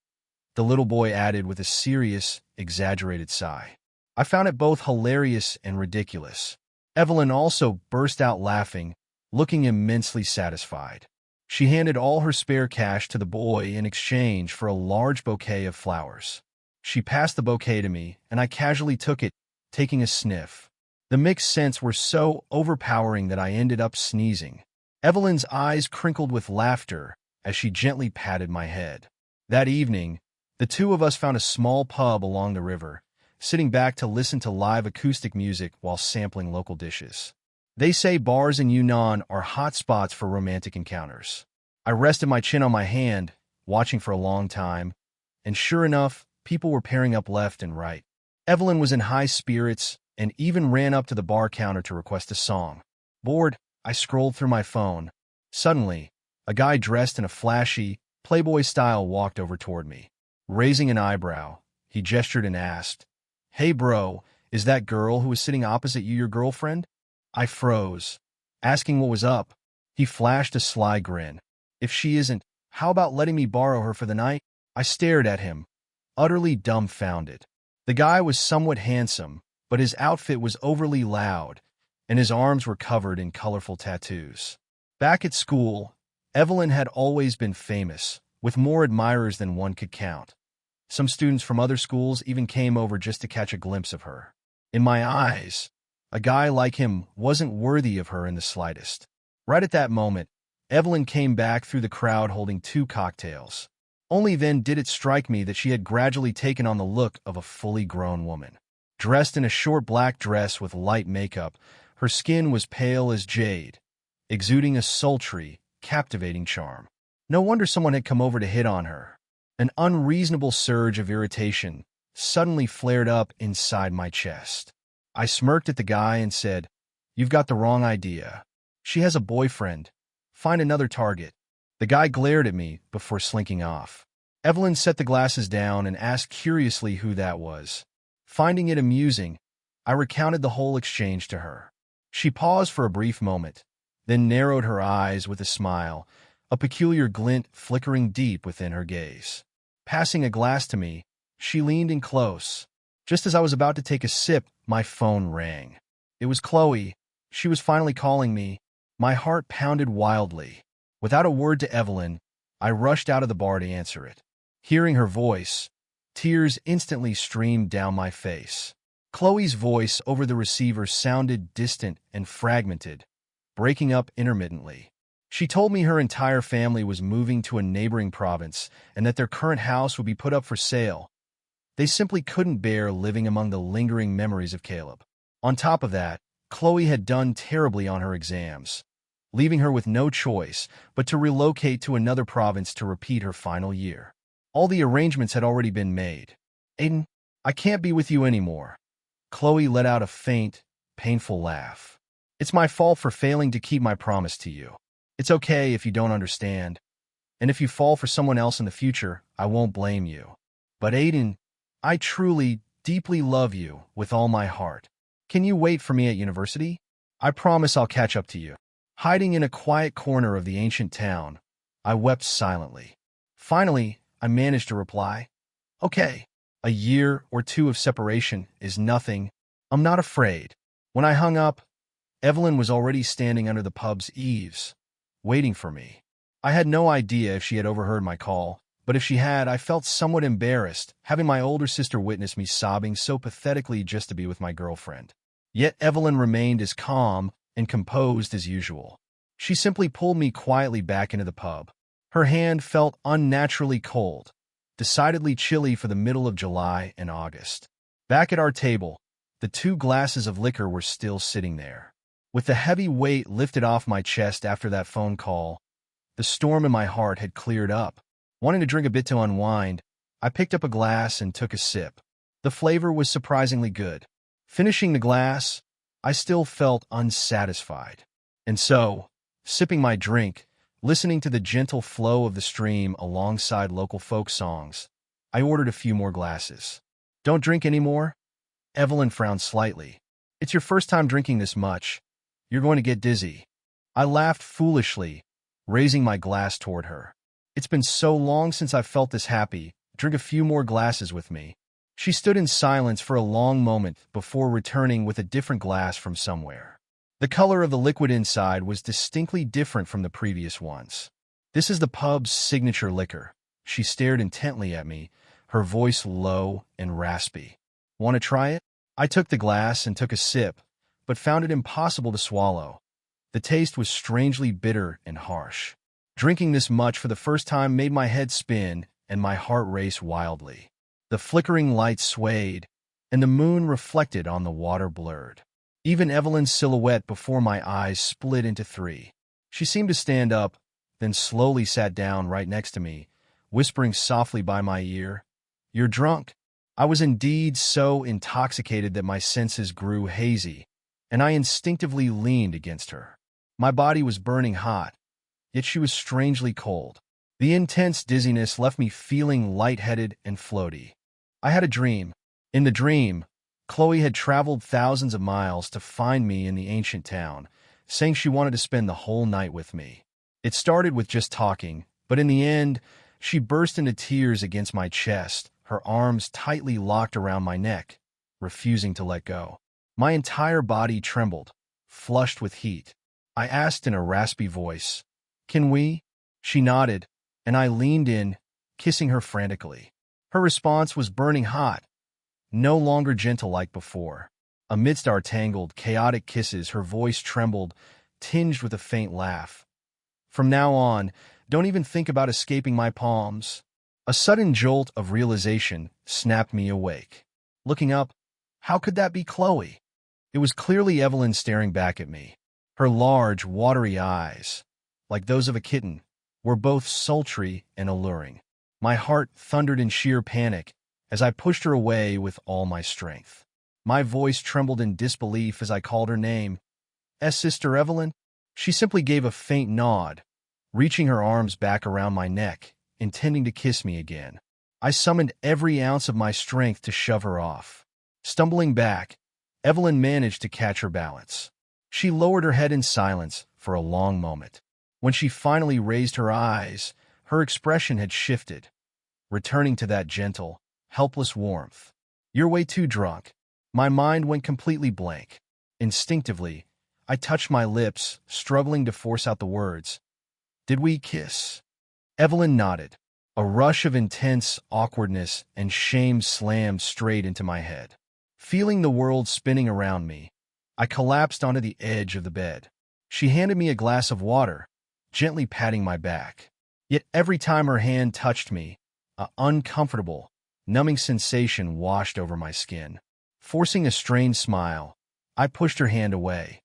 the little boy added with a serious, exaggerated sigh. I found it both hilarious and ridiculous. Evelyn also burst out laughing, looking immensely satisfied. She handed all her spare cash to the boy in exchange for a large bouquet of flowers. She passed the bouquet to me, and I casually took it, taking a sniff. The mixed scents were so overpowering that I ended up sneezing. Evelyn's eyes crinkled with laughter as she gently patted my head. That evening, the two of us found a small pub along the river, sitting back to listen to live acoustic music while sampling local dishes. They say bars in Yunnan are hot spots for romantic encounters. I rested my chin on my hand, watching for a long time, and sure enough, people were pairing up left and right. Evelyn was in high spirits and even ran up to the bar counter to request a song. Bored, I scrolled through my phone. Suddenly, a guy dressed in a flashy, Playboy style walked over toward me. Raising an eyebrow, he gestured and asked, "Hey bro, is that girl who was sitting opposite you your girlfriend?" I froze, asking what was up. He flashed a sly grin. "If she isn't, how about letting me borrow her for the night?" I stared at him, utterly dumbfounded. The guy was somewhat handsome, but his outfit was overly loud, and his arms were covered in colorful tattoos. Back at school, Evelyn had always been famous, with more admirers than one could count. Some students from other schools even came over just to catch a glimpse of her. In my eyes, a guy like him wasn't worthy of her in the slightest. Right at that moment, Evelyn came back through the crowd holding 2 cocktails. Only then did it strike me that she had gradually taken on the look of a fully grown woman. Dressed in a short black dress with light makeup, her skin was pale as jade, exuding a sultry, captivating charm. No wonder someone had come over to hit on her. An unreasonable surge of irritation suddenly flared up inside my chest. I smirked at the guy and said, "You've got the wrong idea. She has a boyfriend. Find another target." The guy glared at me before slinking off. Evelyn set the glasses down and asked curiously who that was. Finding it amusing, I recounted the whole exchange to her. She paused for a brief moment, then narrowed her eyes with a smile, a peculiar glint flickering deep within her gaze. Passing a glass to me, she leaned in close. Just as I was about to take a sip, my phone rang. It was Chloe. She was finally calling me. My heart pounded wildly. Without a word to Evelyn, I rushed out of the bar to answer it. Hearing her voice, tears instantly streamed down my face. Chloe's voice over the receiver sounded distant and fragmented, breaking up intermittently. She told me her entire family was moving to a neighboring province and that their current house would be put up for sale. They simply couldn't bear living among the lingering memories of Caleb. On top of that, Chloe had done terribly on her exams, leaving her with no choice but to relocate to another province to repeat her final year. All the arrangements had already been made. Aiden, I can't be with you anymore. Chloe let out a faint, painful laugh. It's my fault for failing to keep my promise to you. It's okay if you don't understand. And if you fall for someone else in the future, I won't blame you. But Aiden, I truly, deeply love you with all my heart. Can you wait for me at university? I promise I'll catch up to you. Hiding in a quiet corner of the ancient town, I wept silently. Finally, I managed to reply, okay, a year or two of separation is nothing. I'm not afraid. When I hung up, Evelyn was already standing under the pub's eaves, waiting for me. I had no idea if she had overheard my call, but if she had, I felt somewhat embarrassed, having my older sister witness me sobbing so pathetically just to be with my girlfriend. Yet Evelyn remained as calm and composed as usual. She simply pulled me quietly back into the pub. Her hand felt unnaturally cold, decidedly chilly for the middle of July and August. Back at our table, the 2 glasses of liquor were still sitting there. With the heavy weight lifted off my chest after that phone call, the storm in my heart had cleared up. Wanting to drink a bit to unwind, I picked up a glass and took a sip. The flavor was surprisingly good. Finishing the glass, I still felt unsatisfied. And so, sipping my drink, listening to the gentle flow of the stream alongside local folk songs, I ordered a few more glasses. Don't drink anymore? Evelyn frowned slightly. It's your first time drinking this much. You're going to get dizzy. I laughed foolishly, raising my glass toward her. It's been so long since I felt this happy. Drink a few more glasses with me. She stood in silence for a long moment before returning with a different glass from somewhere. The color of the liquid inside was distinctly different from the previous ones. This is the pub's signature liquor. She stared intently at me, her voice low and raspy. Want to try it? I took the glass and took a sip, but found it impossible to swallow. The taste was strangely bitter and harsh. Drinking this much for the first time made my head spin and my heart race wildly. The flickering lights swayed, and the moon reflected on the water blurred. Even Evelyn's silhouette before my eyes split into 3. She seemed to stand up, then slowly sat down right next to me, whispering softly by my ear, "You're drunk." I was indeed so intoxicated that my senses grew hazy, and I instinctively leaned against her. My body was burning hot, yet she was strangely cold. The intense dizziness left me feeling lightheaded and floaty. I had a dream. In the dream, Chloe had traveled thousands of miles to find me in the ancient town, saying she wanted to spend the whole night with me. It started with just talking, but in the end, she burst into tears against my chest, her arms tightly locked around my neck, refusing to let go. My entire body trembled, flushed with heat. I asked in a raspy voice, "Can we?" She nodded, and I leaned in, kissing her frantically. Her response was burning hot, no longer gentle like before. Amidst our tangled, chaotic kisses, her voice trembled, tinged with a faint laugh. "From now on, don't even think about escaping my palms." A sudden jolt of realization snapped me awake. Looking up, how could that be Chloe? It was clearly Evelyn staring back at me. Her large, watery eyes, like those of a kitten, were both sultry and alluring. My heart thundered in sheer panic as I pushed her away with all my strength. My voice trembled in disbelief as I called her name. Sister Evelyn?" She simply gave a faint nod, reaching her arms back around my neck, intending to kiss me again. I summoned every ounce of my strength to shove her off. Stumbling back, Evelyn managed to catch her balance. She lowered her head in silence for a long moment. When she finally raised her eyes, her expression had shifted, returning to that gentle, helpless warmth. "You're way too drunk." My mind went completely blank. Instinctively, I touched my lips, struggling to force out the words. "Did we kiss?" Evelyn nodded. A rush of intense awkwardness and shame slammed straight into my head. Feeling the world spinning around me, I collapsed onto the edge of the bed. She handed me a glass of water, gently patting my back. Yet every time her hand touched me, an uncomfortable, numbing sensation washed over my skin. Forcing a strained smile, I pushed her hand away.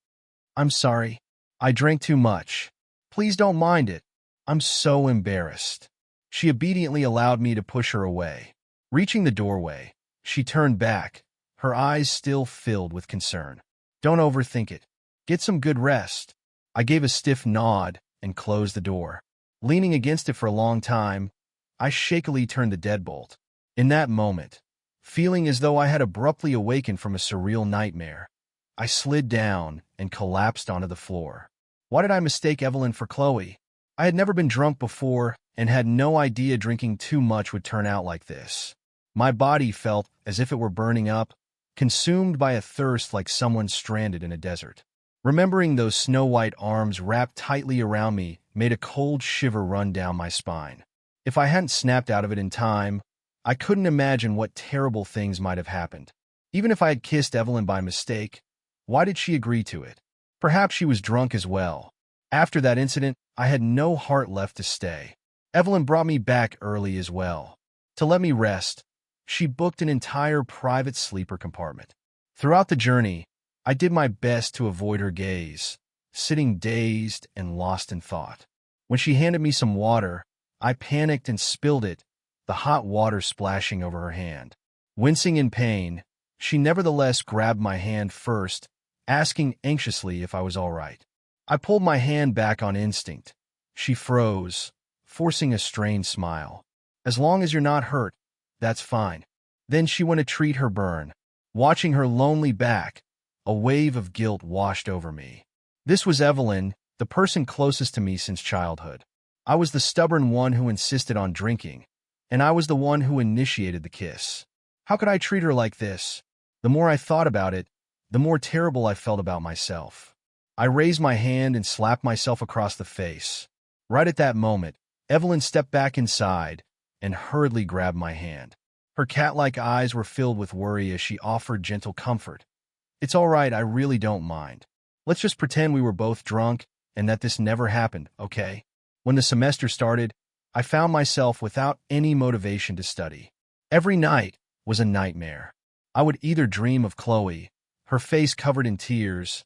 "I'm sorry. I drank too much. Please don't mind it. I'm so embarrassed." She obediently allowed me to push her away. Reaching the doorway, she turned back, her eyes still filled with concern. "Don't overthink it. Get some good rest." I gave a stiff nod and closed the door. Leaning against it for a long time, I shakily turned the deadbolt. In that moment, feeling as though I had abruptly awakened from a surreal nightmare, I slid down and collapsed onto the floor. Why did I mistake Evelyn for Chloe? I had never been drunk before and had no idea drinking too much would turn out like this. My body felt as if it were burning up, consumed by a thirst like someone stranded in a desert. Remembering those snow-white arms wrapped tightly around me made a cold shiver run down my spine. If I hadn't snapped out of it in time, I couldn't imagine what terrible things might have happened. Even if I had kissed Evelyn by mistake, why did she agree to it? Perhaps she was drunk as well. After that incident, I had no heart left to stay. Evelyn brought me back early as well. To let me rest, she booked an entire private sleeper compartment. Throughout the journey, I did my best to avoid her gaze, sitting dazed and lost in thought. When she handed me some water, I panicked and spilled it, the hot water splashing over her hand. Wincing in pain, she nevertheless grabbed my hand first, asking anxiously if I was all right. I pulled my hand back on instinct. She froze, forcing a strained smile. "As long as you're not hurt, that's fine." Then she went to treat her burn. Watching her lonely back, a wave of guilt washed over me. This was Evelyn, the person closest to me since childhood. I was the stubborn one who insisted on drinking, and I was the one who initiated the kiss. How could I treat her like this? The more I thought about it, the more terrible I felt about myself. I raised my hand and slapped myself across the face. Right at that moment, Evelyn stepped back inside and hurriedly grabbed my hand. Her cat-like eyes were filled with worry as she offered gentle comfort. "It's all right, I really don't mind. Let's just pretend we were both drunk and that this never happened, okay?" When the semester started, I found myself without any motivation to study. Every night was a nightmare. I would either dream of Chloe, her face covered in tears,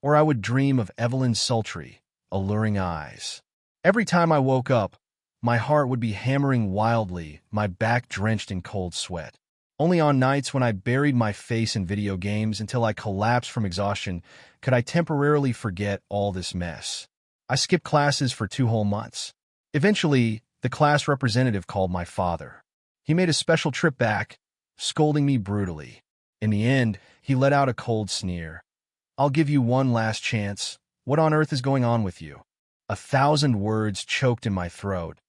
or I would dream of Evelyn's sultry, alluring eyes. Every time I woke up, my heart would be hammering wildly, my back drenched in cold sweat. Only on nights when I buried my face in video games until I collapsed from exhaustion could I temporarily forget all this mess. I skipped classes for 2 whole months. Eventually, the class representative called my father. He made a special trip back, scolding me brutally. In the end, he let out a cold sneer. "I'll give you one last chance. What on earth is going on with you?" 1,000 words choked in my throat,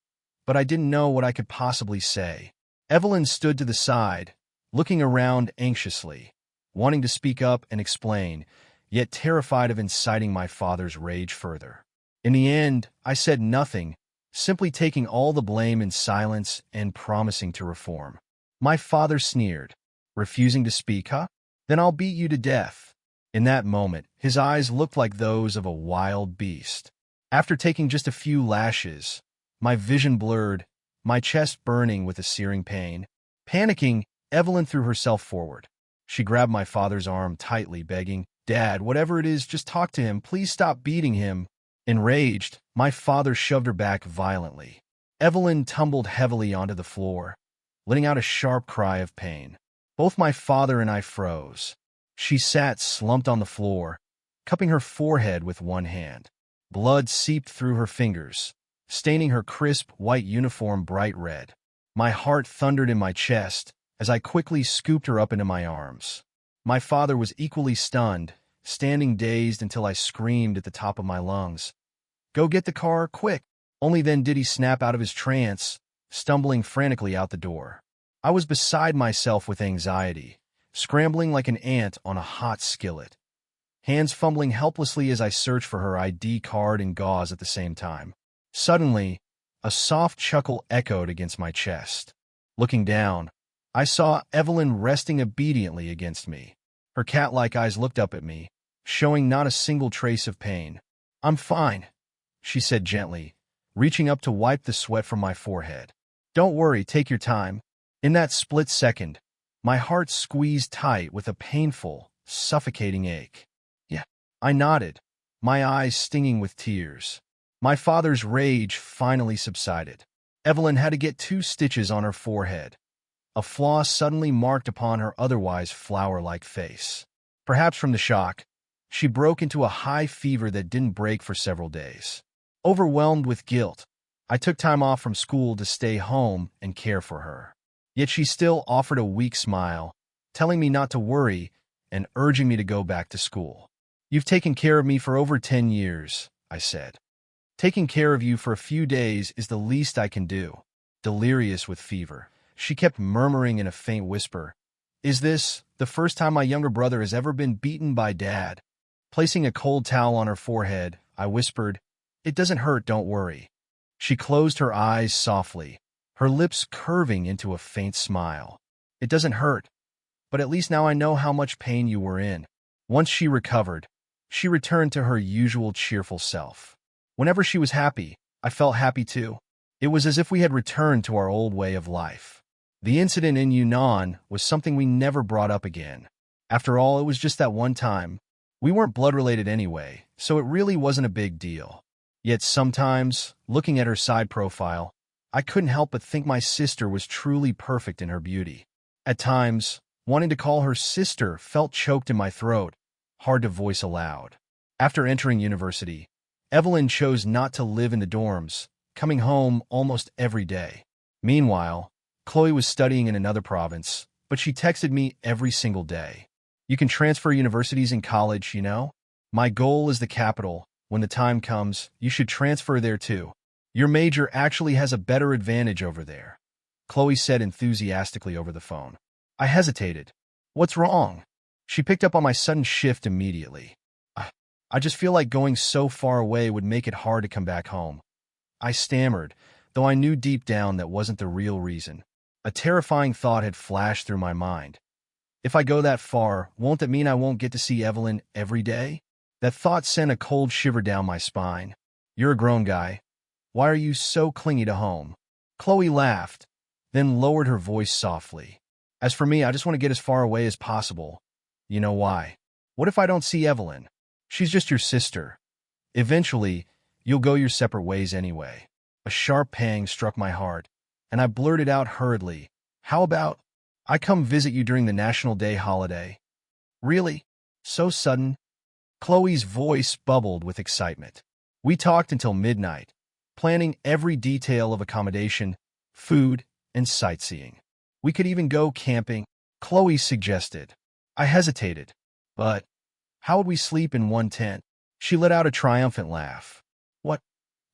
but I didn't know what I could possibly say. Evelyn stood to the side, looking around anxiously, wanting to speak up and explain, yet terrified of inciting my father's rage further. In the end, I said nothing, simply taking all the blame in silence and promising to reform. My father sneered. "Refusing to speak, huh? Then I'll beat you to death." In that moment, his eyes looked like those of a wild beast. After taking just a few lashes, my vision blurred, my chest burning with a searing pain. Panicking, Evelyn threw herself forward. She grabbed my father's arm tightly, begging, "Dad, whatever it is, just talk to him. Please stop beating him." Enraged, my father shoved her back violently. Evelyn tumbled heavily onto the floor, letting out a sharp cry of pain. Both my father and I froze. She sat slumped on the floor, cupping her forehead with one hand. Blood seeped through her fingers, staining her crisp, white uniform bright red. My heart thundered in my chest as I quickly scooped her up into my arms. My father was equally stunned, standing dazed until I screamed at the top of my lungs, "Go get the car, quick!" Only then did he snap out of his trance, stumbling frantically out the door. I was beside myself with anxiety, scrambling like an ant on a hot skillet, hands fumbling helplessly as I searched for her ID card and gauze at the same time. Suddenly, a soft chuckle echoed against my chest. Looking down, I saw Evelyn resting obediently against me. Her cat-like eyes looked up at me, showing not a single trace of pain. "I'm fine," she said gently, reaching up to wipe the sweat from my forehead. "Don't worry, take your time." In that split second, my heart squeezed tight with a painful, suffocating ache. "Yeah," I nodded, my eyes stinging with tears. My father's rage finally subsided. Evelyn had to get 2 stitches on her forehead, a flaw suddenly marked upon her otherwise flower-like face. Perhaps from the shock, she broke into a high fever that didn't break for several days. Overwhelmed with guilt, I took time off from school to stay home and care for her. Yet she still offered a weak smile, telling me not to worry and urging me to go back to school. "You've taken care of me for over 10 years, I said. "Taking care of you for a few days is the least I can do." Delirious with fever, she kept murmuring in a faint whisper, "Is this the first time my younger brother has ever been beaten by Dad?" Placing a cold towel on her forehead, I whispered, "It doesn't hurt, don't worry." She closed her eyes softly, her lips curving into a faint smile. "It doesn't hurt, but at least now I know how much pain you were in." Once she recovered, she returned to her usual cheerful self. Whenever she was happy, I felt happy too. It was as if we had returned to our old way of life. The incident in Yunnan was something we never brought up again. After all, it was just that one time. We weren't blood-related anyway, so it really wasn't a big deal. Yet sometimes, looking at her side profile, I couldn't help but think my sister was truly perfect in her beauty. At times, wanting to call her sister felt choked in my throat, hard to voice aloud. After entering university, Evelyn chose not to live in the dorms, coming home almost every day. Meanwhile, Chloe was studying in another province, but she texted me every single day. "You can transfer universities in college, you know? My goal is the capital. When the time comes, you should transfer there too. Your major actually has a better advantage over there," Chloe said enthusiastically over the phone. I hesitated. "What's wrong?" She picked up on my sudden shift immediately. I just feel like going so far away would make it hard to come back home." I stammered, though I knew deep down that wasn't the real reason. A terrifying thought had flashed through my mind. If I go that far, won't that mean I won't get to see Evelyn every day? That thought sent a cold shiver down my spine. "You're a grown guy. Why are you so clingy to home?" Chloe laughed, then lowered her voice softly. "As for me, I just want to get as far away as possible. You know why? What if I don't see Evelyn? She's just your sister. Eventually, you'll go your separate ways anyway." A sharp pang struck my heart, and I blurted out hurriedly, "How about I come visit you during the National Day holiday?" "Really? So sudden?" Chloe's voice bubbled with excitement. We talked until midnight, planning every detail of accommodation, food, and sightseeing. We could even go camping, Chloe suggested. I hesitated. "But how would we sleep in one tent?" She let out a triumphant laugh. "What?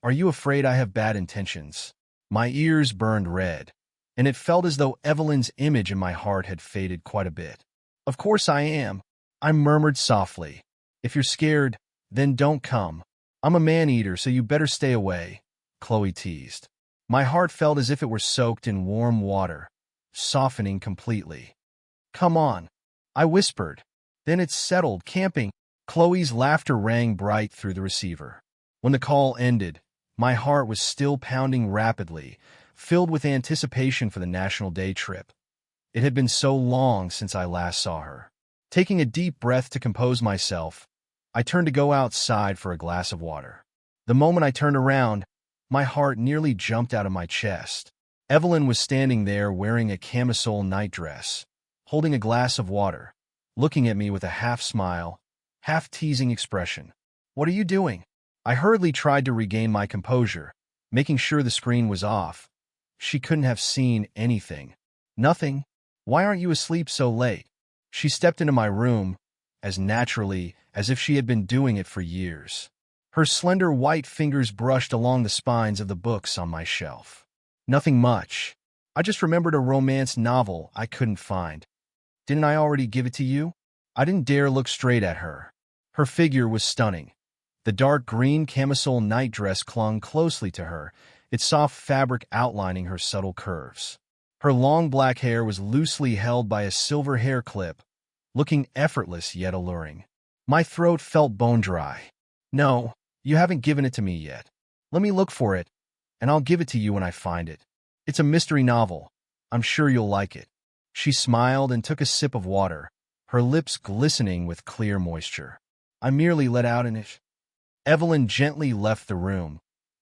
Are you afraid I have bad intentions?" My ears burned red, and it felt as though Evelyn's image in my heart had faded quite a bit. "Of course I am," I murmured softly. "If you're scared, then don't come. I'm a man-eater, so you better stay away," Chloe teased. My heart felt as if it were soaked in warm water, softening completely. "Come on," I whispered. "Then it's settled, camping." Chloe's laughter rang bright through the receiver. When the call ended, my heart was still pounding rapidly, filled with anticipation for the National Day trip. It had been so long since I last saw her. Taking a deep breath to compose myself, I turned to go outside for a glass of water. The moment I turned around, my heart nearly jumped out of my chest. Evelyn was standing there wearing a camisole nightdress, holding a glass of water, looking at me with a half-smile, half-teasing expression. "What are you doing?" I hurriedly tried to regain my composure, making sure the screen was off. She couldn't have seen anything. Nothing. Why aren't you asleep so late? She stepped into my room, as naturally as if she had been doing it for years. Her slender white fingers brushed along the spines of the books on my shelf. Nothing much. I just remembered a romance novel I couldn't find. Didn't I already give it to you? I didn't dare look straight at her. Her figure was stunning. The dark green camisole nightdress clung closely to her, its soft fabric outlining her subtle curves. Her long black hair was loosely held by a silver hair clip, looking effortless yet alluring. My throat felt bone-dry. No, you haven't given it to me yet. Let me look for it, and I'll give it to you when I find it. It's a mystery novel. I'm sure you'll like it. She smiled and took a sip of water, her lips glistening with clear moisture. I merely let out an ish. Evelyn gently left the room,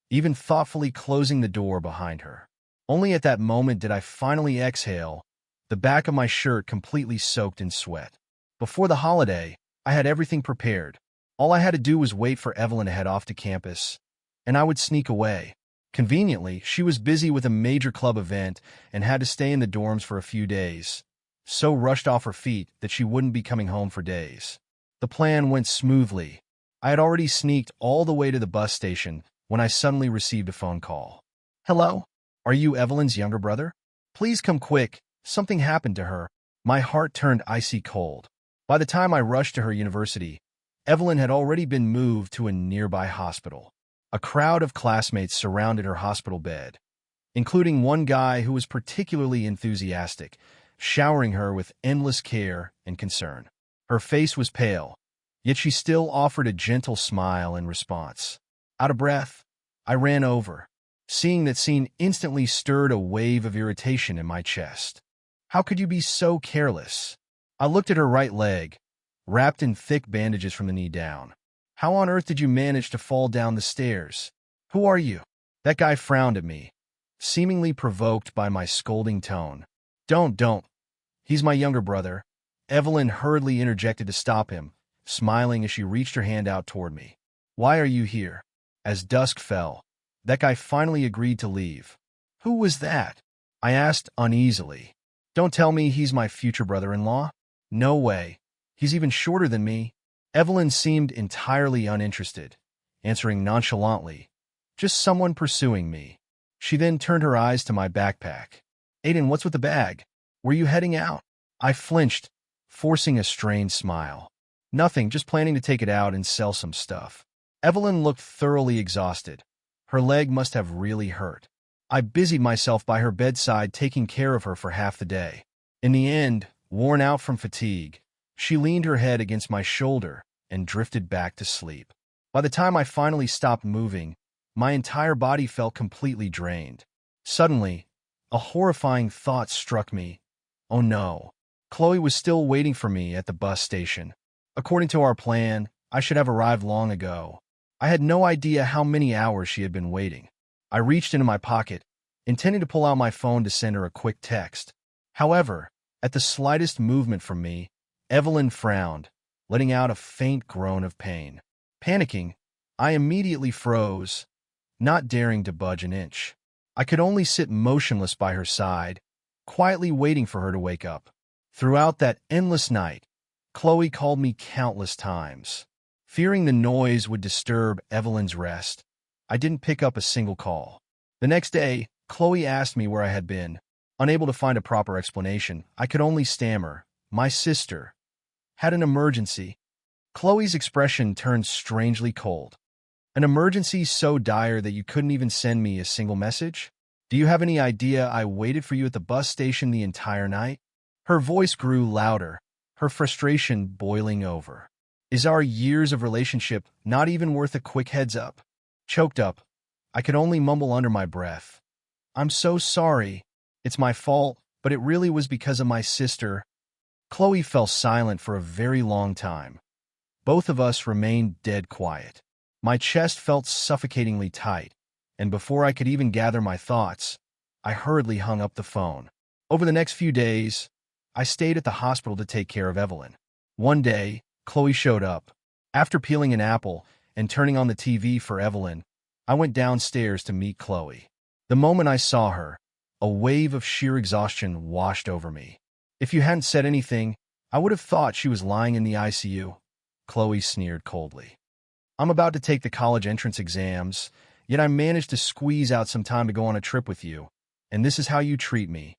even thoughtfully closing the door behind her. Only at that moment did I finally exhale, the back of my shirt completely soaked in sweat. Before the holiday, I had everything prepared. All I had to do was wait for Evelyn to head off to campus, and I would sneak away. Conveniently, she was busy with a major club event and had to stay in the dorms for a few days, so rushed off her feet that she wouldn't be coming home for days. The plan went smoothly. I had already sneaked all the way to the bus station when I suddenly received a phone call. Hello? Are you Evelyn's younger brother? Please come quick. Something happened to her. My heart turned icy cold. By the time I rushed to her university, Evelyn had already been moved to a nearby hospital. A crowd of classmates surrounded her hospital bed, including one guy who was particularly enthusiastic, showering her with endless care and concern. Her face was pale, yet she still offered a gentle smile in response. Out of breath, I ran over. Seeing that scene instantly stirred a wave of irritation in my chest. How could you be so careless? I looked at her right leg, wrapped in thick bandages from the knee down. How on earth did you manage to fall down the stairs? Who are you? That guy frowned at me, seemingly provoked by my scolding tone. Don't. He's my younger brother. Evelyn hurriedly interjected to stop him, smiling as she reached her hand out toward me. Why are you here? As dusk fell, that guy finally agreed to leave. Who was that? I asked uneasily. Don't tell me he's my future brother-in-law. No way. He's even shorter than me. Evelyn seemed entirely uninterested, answering nonchalantly, just someone pursuing me. She then turned her eyes to my backpack. Aiden, what's with the bag? Were you heading out? I flinched, forcing a strained smile. Nothing, just planning to take it out and sell some stuff. Evelyn looked thoroughly exhausted. Her leg must have really hurt. I busied myself by her bedside taking care of her for half the day. In the end, worn out from fatigue, she leaned her head against my shoulder and drifted back to sleep. By the time I finally stopped moving, my entire body felt completely drained. Suddenly, a horrifying thought struck me. Oh no, Chloe was still waiting for me at the bus station. According to our plan, I should have arrived long ago. I had no idea how many hours she had been waiting. I reached into my pocket, intending to pull out my phone to send her a quick text. However, at the slightest movement from me, Evelyn frowned, letting out a faint groan of pain. Panicking, I immediately froze, not daring to budge an inch. I could only sit motionless by her side, quietly waiting for her to wake up. Throughout that endless night, Chloe called me countless times. Fearing the noise would disturb Evelyn's rest, I didn't pick up a single call. The next day, Chloe asked me where I had been. Unable to find a proper explanation, I could only stammer, "My sister had an emergency." Chloe's expression turned strangely cold. An emergency so dire that you couldn't even send me a single message? Do you have any idea I waited for you at the bus station the entire night? Her voice grew louder, her frustration boiling over. Is our years of relationship not even worth a quick heads up? Choked up, I could only mumble under my breath. I'm so sorry. It's my fault, but it really was because of my sister. Chloe fell silent for a very long time. Both of us remained dead quiet. My chest felt suffocatingly tight, and before I could even gather my thoughts, I hurriedly hung up the phone. Over the next few days, I stayed at the hospital to take care of Evelyn. One day, Chloe showed up. After peeling an apple and turning on the TV for Evelyn, I went downstairs to meet Chloe. The moment I saw her, a wave of sheer exhaustion washed over me. If you hadn't said anything, I would have thought she was lying in the ICU. Chloe sneered coldly. I'm about to take the college entrance exams, yet I managed to squeeze out some time to go on a trip with you, and this is how you treat me.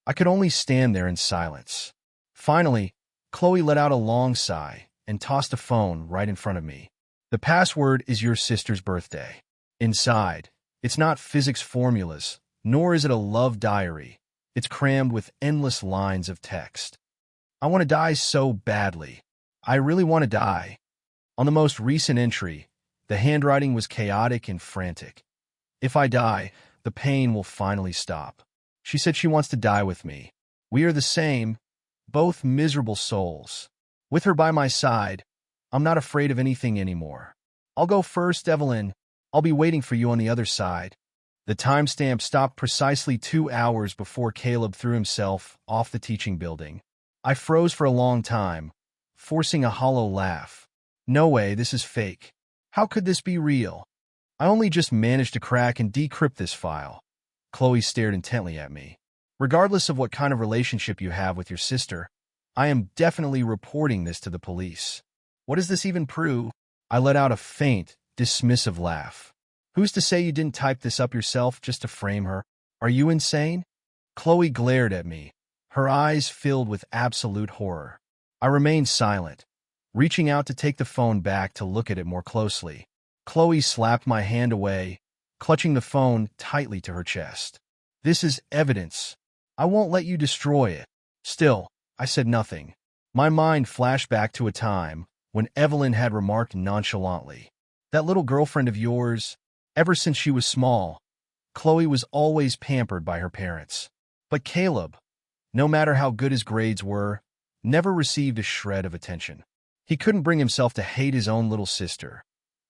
I could only stand there in silence. Finally, Chloe let out a long sigh and tossed a phone right in front of me. The password is your sister's birthday. Inside, it's not physics formulas, nor is it a love diary. It's crammed with endless lines of text. I want to die so badly. I really want to die. On the most recent entry, the handwriting was chaotic and frantic. If I die, the pain will finally stop. She said she wants to die with me. We are the same, both miserable souls. With her by my side, I'm not afraid of anything anymore. I'll go first, Evelyn. I'll be waiting for you on the other side. The timestamp stopped precisely 2 hours before Caleb threw himself off the teaching building. I froze for a long time, forcing a hollow laugh. No way, this is fake. How could this be real? I only just managed to crack and decrypt this file. Chloe stared intently at me. Regardless of what kind of relationship you have with your sister, I am definitely reporting this to the police. What does this even prove? I let out a faint, dismissive laugh. Who's to say you didn't type this up yourself just to frame her? Are you insane? Chloe glared at me, her eyes filled with absolute horror. I remained silent, reaching out to take the phone back to look at it more closely. Chloe slapped my hand away, clutching the phone tightly to her chest. This is evidence. I won't let you destroy it. Still, I said nothing. My mind flashed back to a time when Evelyn had remarked nonchalantly, "That little girlfriend of yours, ever since she was small, Chloe was always pampered by her parents. But Caleb, no matter how good his grades were, never received a shred of attention. He couldn't bring himself to hate his own little sister,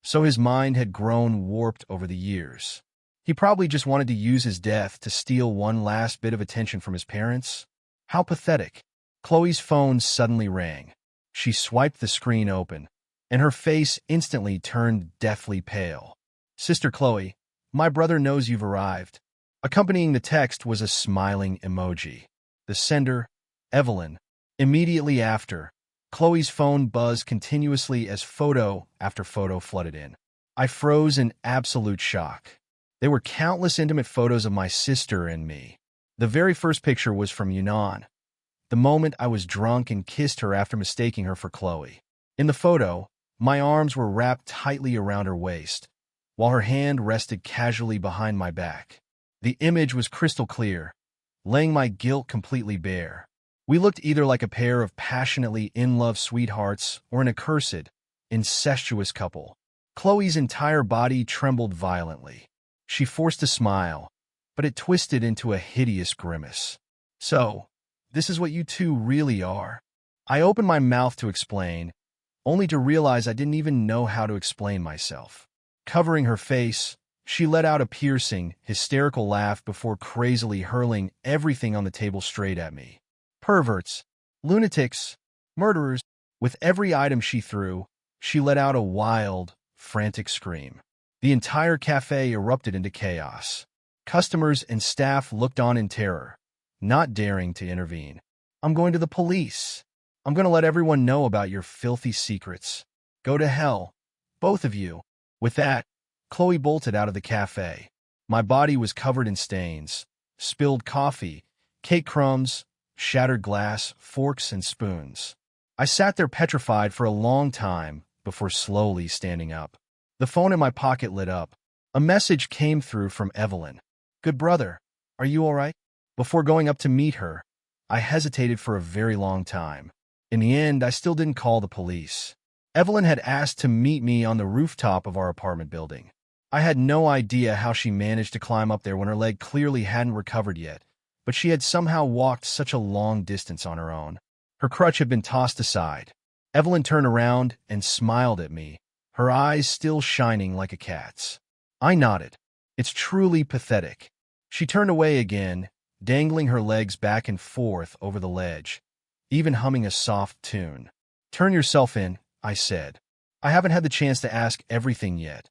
so his mind had grown warped over the years. He probably just wanted to use his death to steal one last bit of attention from his parents. How pathetic." Chloe's phone suddenly rang. She swiped the screen open, and her face instantly turned deathly pale. "Sister Chloe, my brother knows you've arrived." Accompanying the text was a smiling emoji. The sender, Evelyn. Immediately after, Chloe's phone buzzed continuously as photo after photo flooded in. I froze in absolute shock. There were countless intimate photos of my sister and me. The very first picture was from Yunnan, the moment I was drunk and kissed her after mistaking her for Chloe. In the photo, my arms were wrapped tightly around her waist, while her hand rested casually behind my back. The image was crystal clear, laying my guilt completely bare. We looked either like a pair of passionately in-love sweethearts or an accursed, incestuous couple. Chloe's entire body trembled violently. She forced a smile, but it twisted into a hideous grimace. "So, this is what you two really are." I opened my mouth to explain, only to realize I didn't even know how to explain myself. Covering her face, she let out a piercing, hysterical laugh before crazily hurling everything on the table straight at me. Perverts, lunatics, murderers. With every item she threw, she let out a wild, frantic scream. The entire cafe erupted into chaos. Customers and staff looked on in terror, not daring to intervene. "I'm going to the police. I'm going to let everyone know about your filthy secrets. Go to hell, both of you." With that, Chloe bolted out of the cafe. My body was covered in stains, spilled coffee, cake crumbs, shattered glass, forks, and spoons. I sat there petrified for a long time before slowly standing up. The phone in my pocket lit up. A message came through from Evelyn. "Good brother, are you all right?" Before going up to meet her, I hesitated for a very long time. In the end, I still didn't call the police. Evelyn had asked to meet me on the rooftop of our apartment building. I had no idea how she managed to climb up there when her leg clearly hadn't recovered yet, but she had somehow walked such a long distance on her own. Her crutch had been tossed aside. Evelyn turned around and smiled at me, her eyes still shining like a cat's. I nodded. "It's truly pathetic." She turned away again, dangling her legs back and forth over the ledge, even humming a soft tune. "Turn yourself in," I said. "I haven't had the chance to ask everything yet,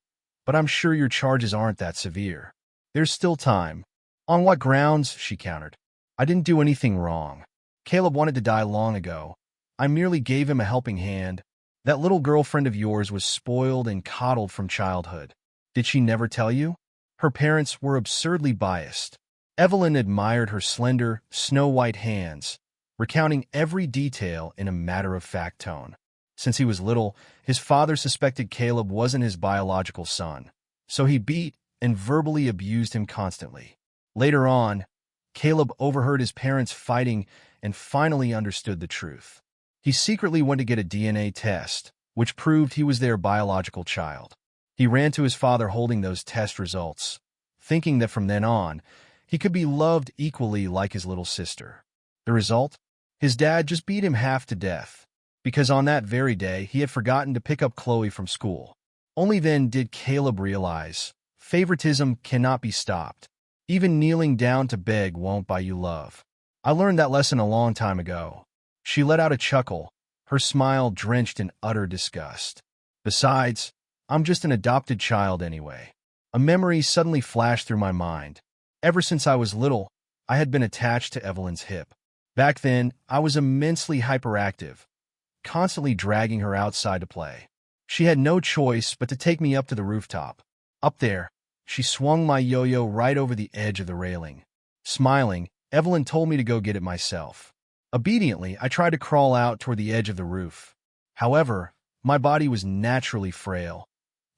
but I'm sure your charges aren't that severe. There's still time. On what grounds? She countered. I didn't do anything wrong. Caleb wanted to die long ago. I merely gave him a helping hand. That little girlfriend of yours was spoiled and coddled from childhood. Did she never tell you? Her parents were absurdly biased. Evelyn admired her slender, snow-white hands, recounting every detail in a matter-of-fact tone. Since he was little, his father suspected Caleb wasn't his biological son, so he beat and verbally abused him constantly. Later on, Caleb overheard his parents fighting and finally understood the truth. He secretly went to get a DNA test, which proved he was their biological child. He ran to his father holding those test results, thinking that from then on, he could be loved equally like his little sister. The result? His dad just beat him half to death, because on that very day he had forgotten to pick up Chloe from school. Only then did Caleb realize favoritism cannot be stopped. Even kneeling down to beg won't buy you love. I learned that lesson a long time ago. She let out a chuckle, her smile drenched in utter disgust. Besides, I'm just an adopted child anyway. A memory suddenly flashed through my mind. Ever since I was little, I had been attached to Evelyn's hip. Back then, I was immensely hyperactive, constantly dragging her outside to play. She had no choice but to take me up to the rooftop. Up there, she swung my yo-yo right over the edge of the railing. Smiling, Evelyn told me to go get it myself. Obediently, I tried to crawl out toward the edge of the roof. However, my body was naturally frail.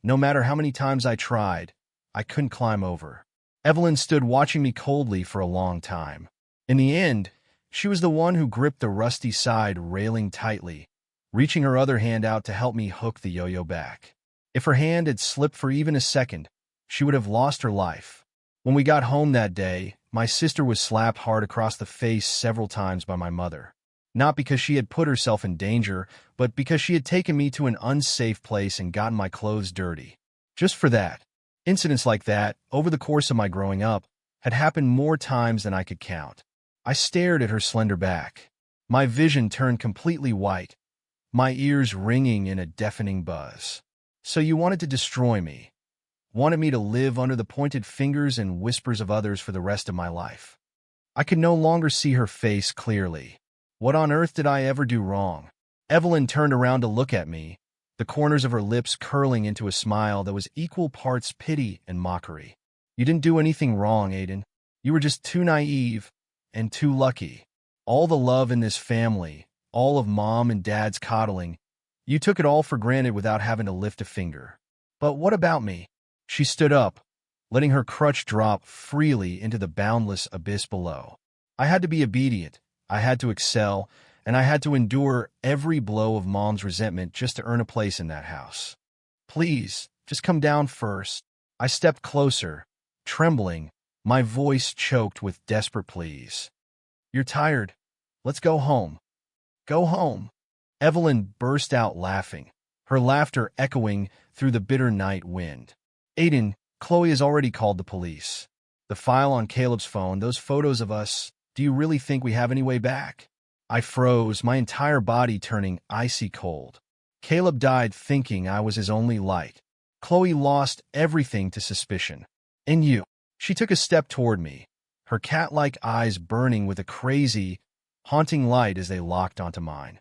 No matter how many times I tried, I couldn't climb over. Evelyn stood watching me coldly for a long time. In the end, she was the one who gripped the rusty side railing tightly, reaching her other hand out to help me hook the yo-yo back. If her hand had slipped for even a second, she would have lost her life. When we got home that day, my sister was slapped hard across the face several times by my mother. Not because she had put herself in danger, but because she had taken me to an unsafe place and gotten my clothes dirty. Just for that. Incidents like that, over the course of my growing up, had happened more times than I could count. I stared at her slender back. My vision turned completely white, my ears ringing in a deafening buzz. So you wanted to destroy me. Wanted me to live under the pointed fingers and whispers of others for the rest of my life. I could no longer see her face clearly. What on earth did I ever do wrong? Evelyn turned around to look at me, the corners of her lips curling into a smile that was equal parts pity and mockery. You didn't do anything wrong, Aiden. You were just too naive and too lucky. All the love in this family, all of Mom and Dad's coddling, you took it all for granted without having to lift a finger. But what about me? She stood up, letting her crutch drop freely into the boundless abyss below. I had to be obedient, I had to excel, and I had to endure every blow of Mom's resentment just to earn a place in that house. Please, just come down first. I stepped closer, trembling, my voice choked with desperate pleas. You're tired. Let's go home. Go home. Evelyn burst out laughing, her laughter echoing through the bitter night wind. Aiden, Chloe has already called the police. The file on Caleb's phone, those photos of us, do you really think we have any way back? I froze, my entire body turning icy cold. Caleb died thinking I was his only light. Chloe lost everything to suspicion. And you. She took a step toward me, her cat-like eyes burning with a crazy, haunting light as they locked onto mine.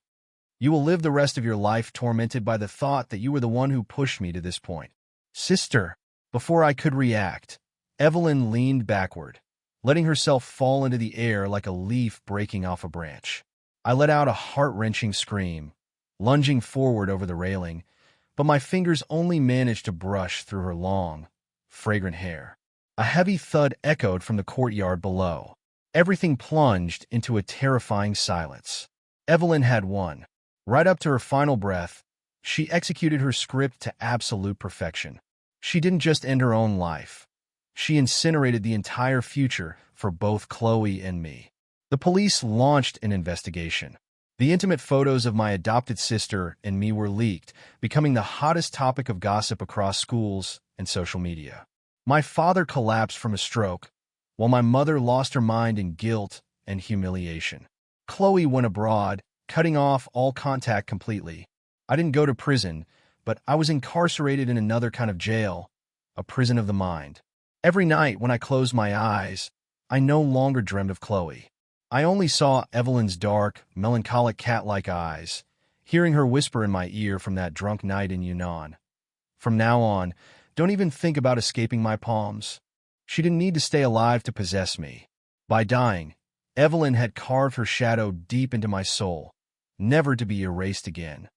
You will live the rest of your life tormented by the thought that you were the one who pushed me to this point. Sister. Before I could react, Evelyn leaned backward, letting herself fall into the air like a leaf breaking off a branch. I let out a heart-wrenching scream, lunging forward over the railing, but my fingers only managed to brush through her long, fragrant hair. A heavy thud echoed from the courtyard below. Everything plunged into a terrifying silence. Evelyn had won. Right up to her final breath, she executed her script to absolute perfection. She didn't just end her own life. She incinerated the entire future for both Chloe and me. The police launched an investigation. The intimate photos of my adopted sister and me were leaked, becoming the hottest topic of gossip across schools and social media. My father collapsed from a stroke, while my mother lost her mind in guilt and humiliation. Chloe went abroad, cutting off all contact completely. I didn't go to prison, but I was incarcerated in another kind of jail, a prison of the mind. Every night when I closed my eyes, I no longer dreamed of Chloe. I only saw Evelyn's dark, melancholic cat-like eyes, hearing her whisper in my ear from that drunk night in Yunnan. From now on, don't even think about escaping my palms. She didn't need to stay alive to possess me. By dying, Evelyn had carved her shadow deep into my soul, never to be erased again.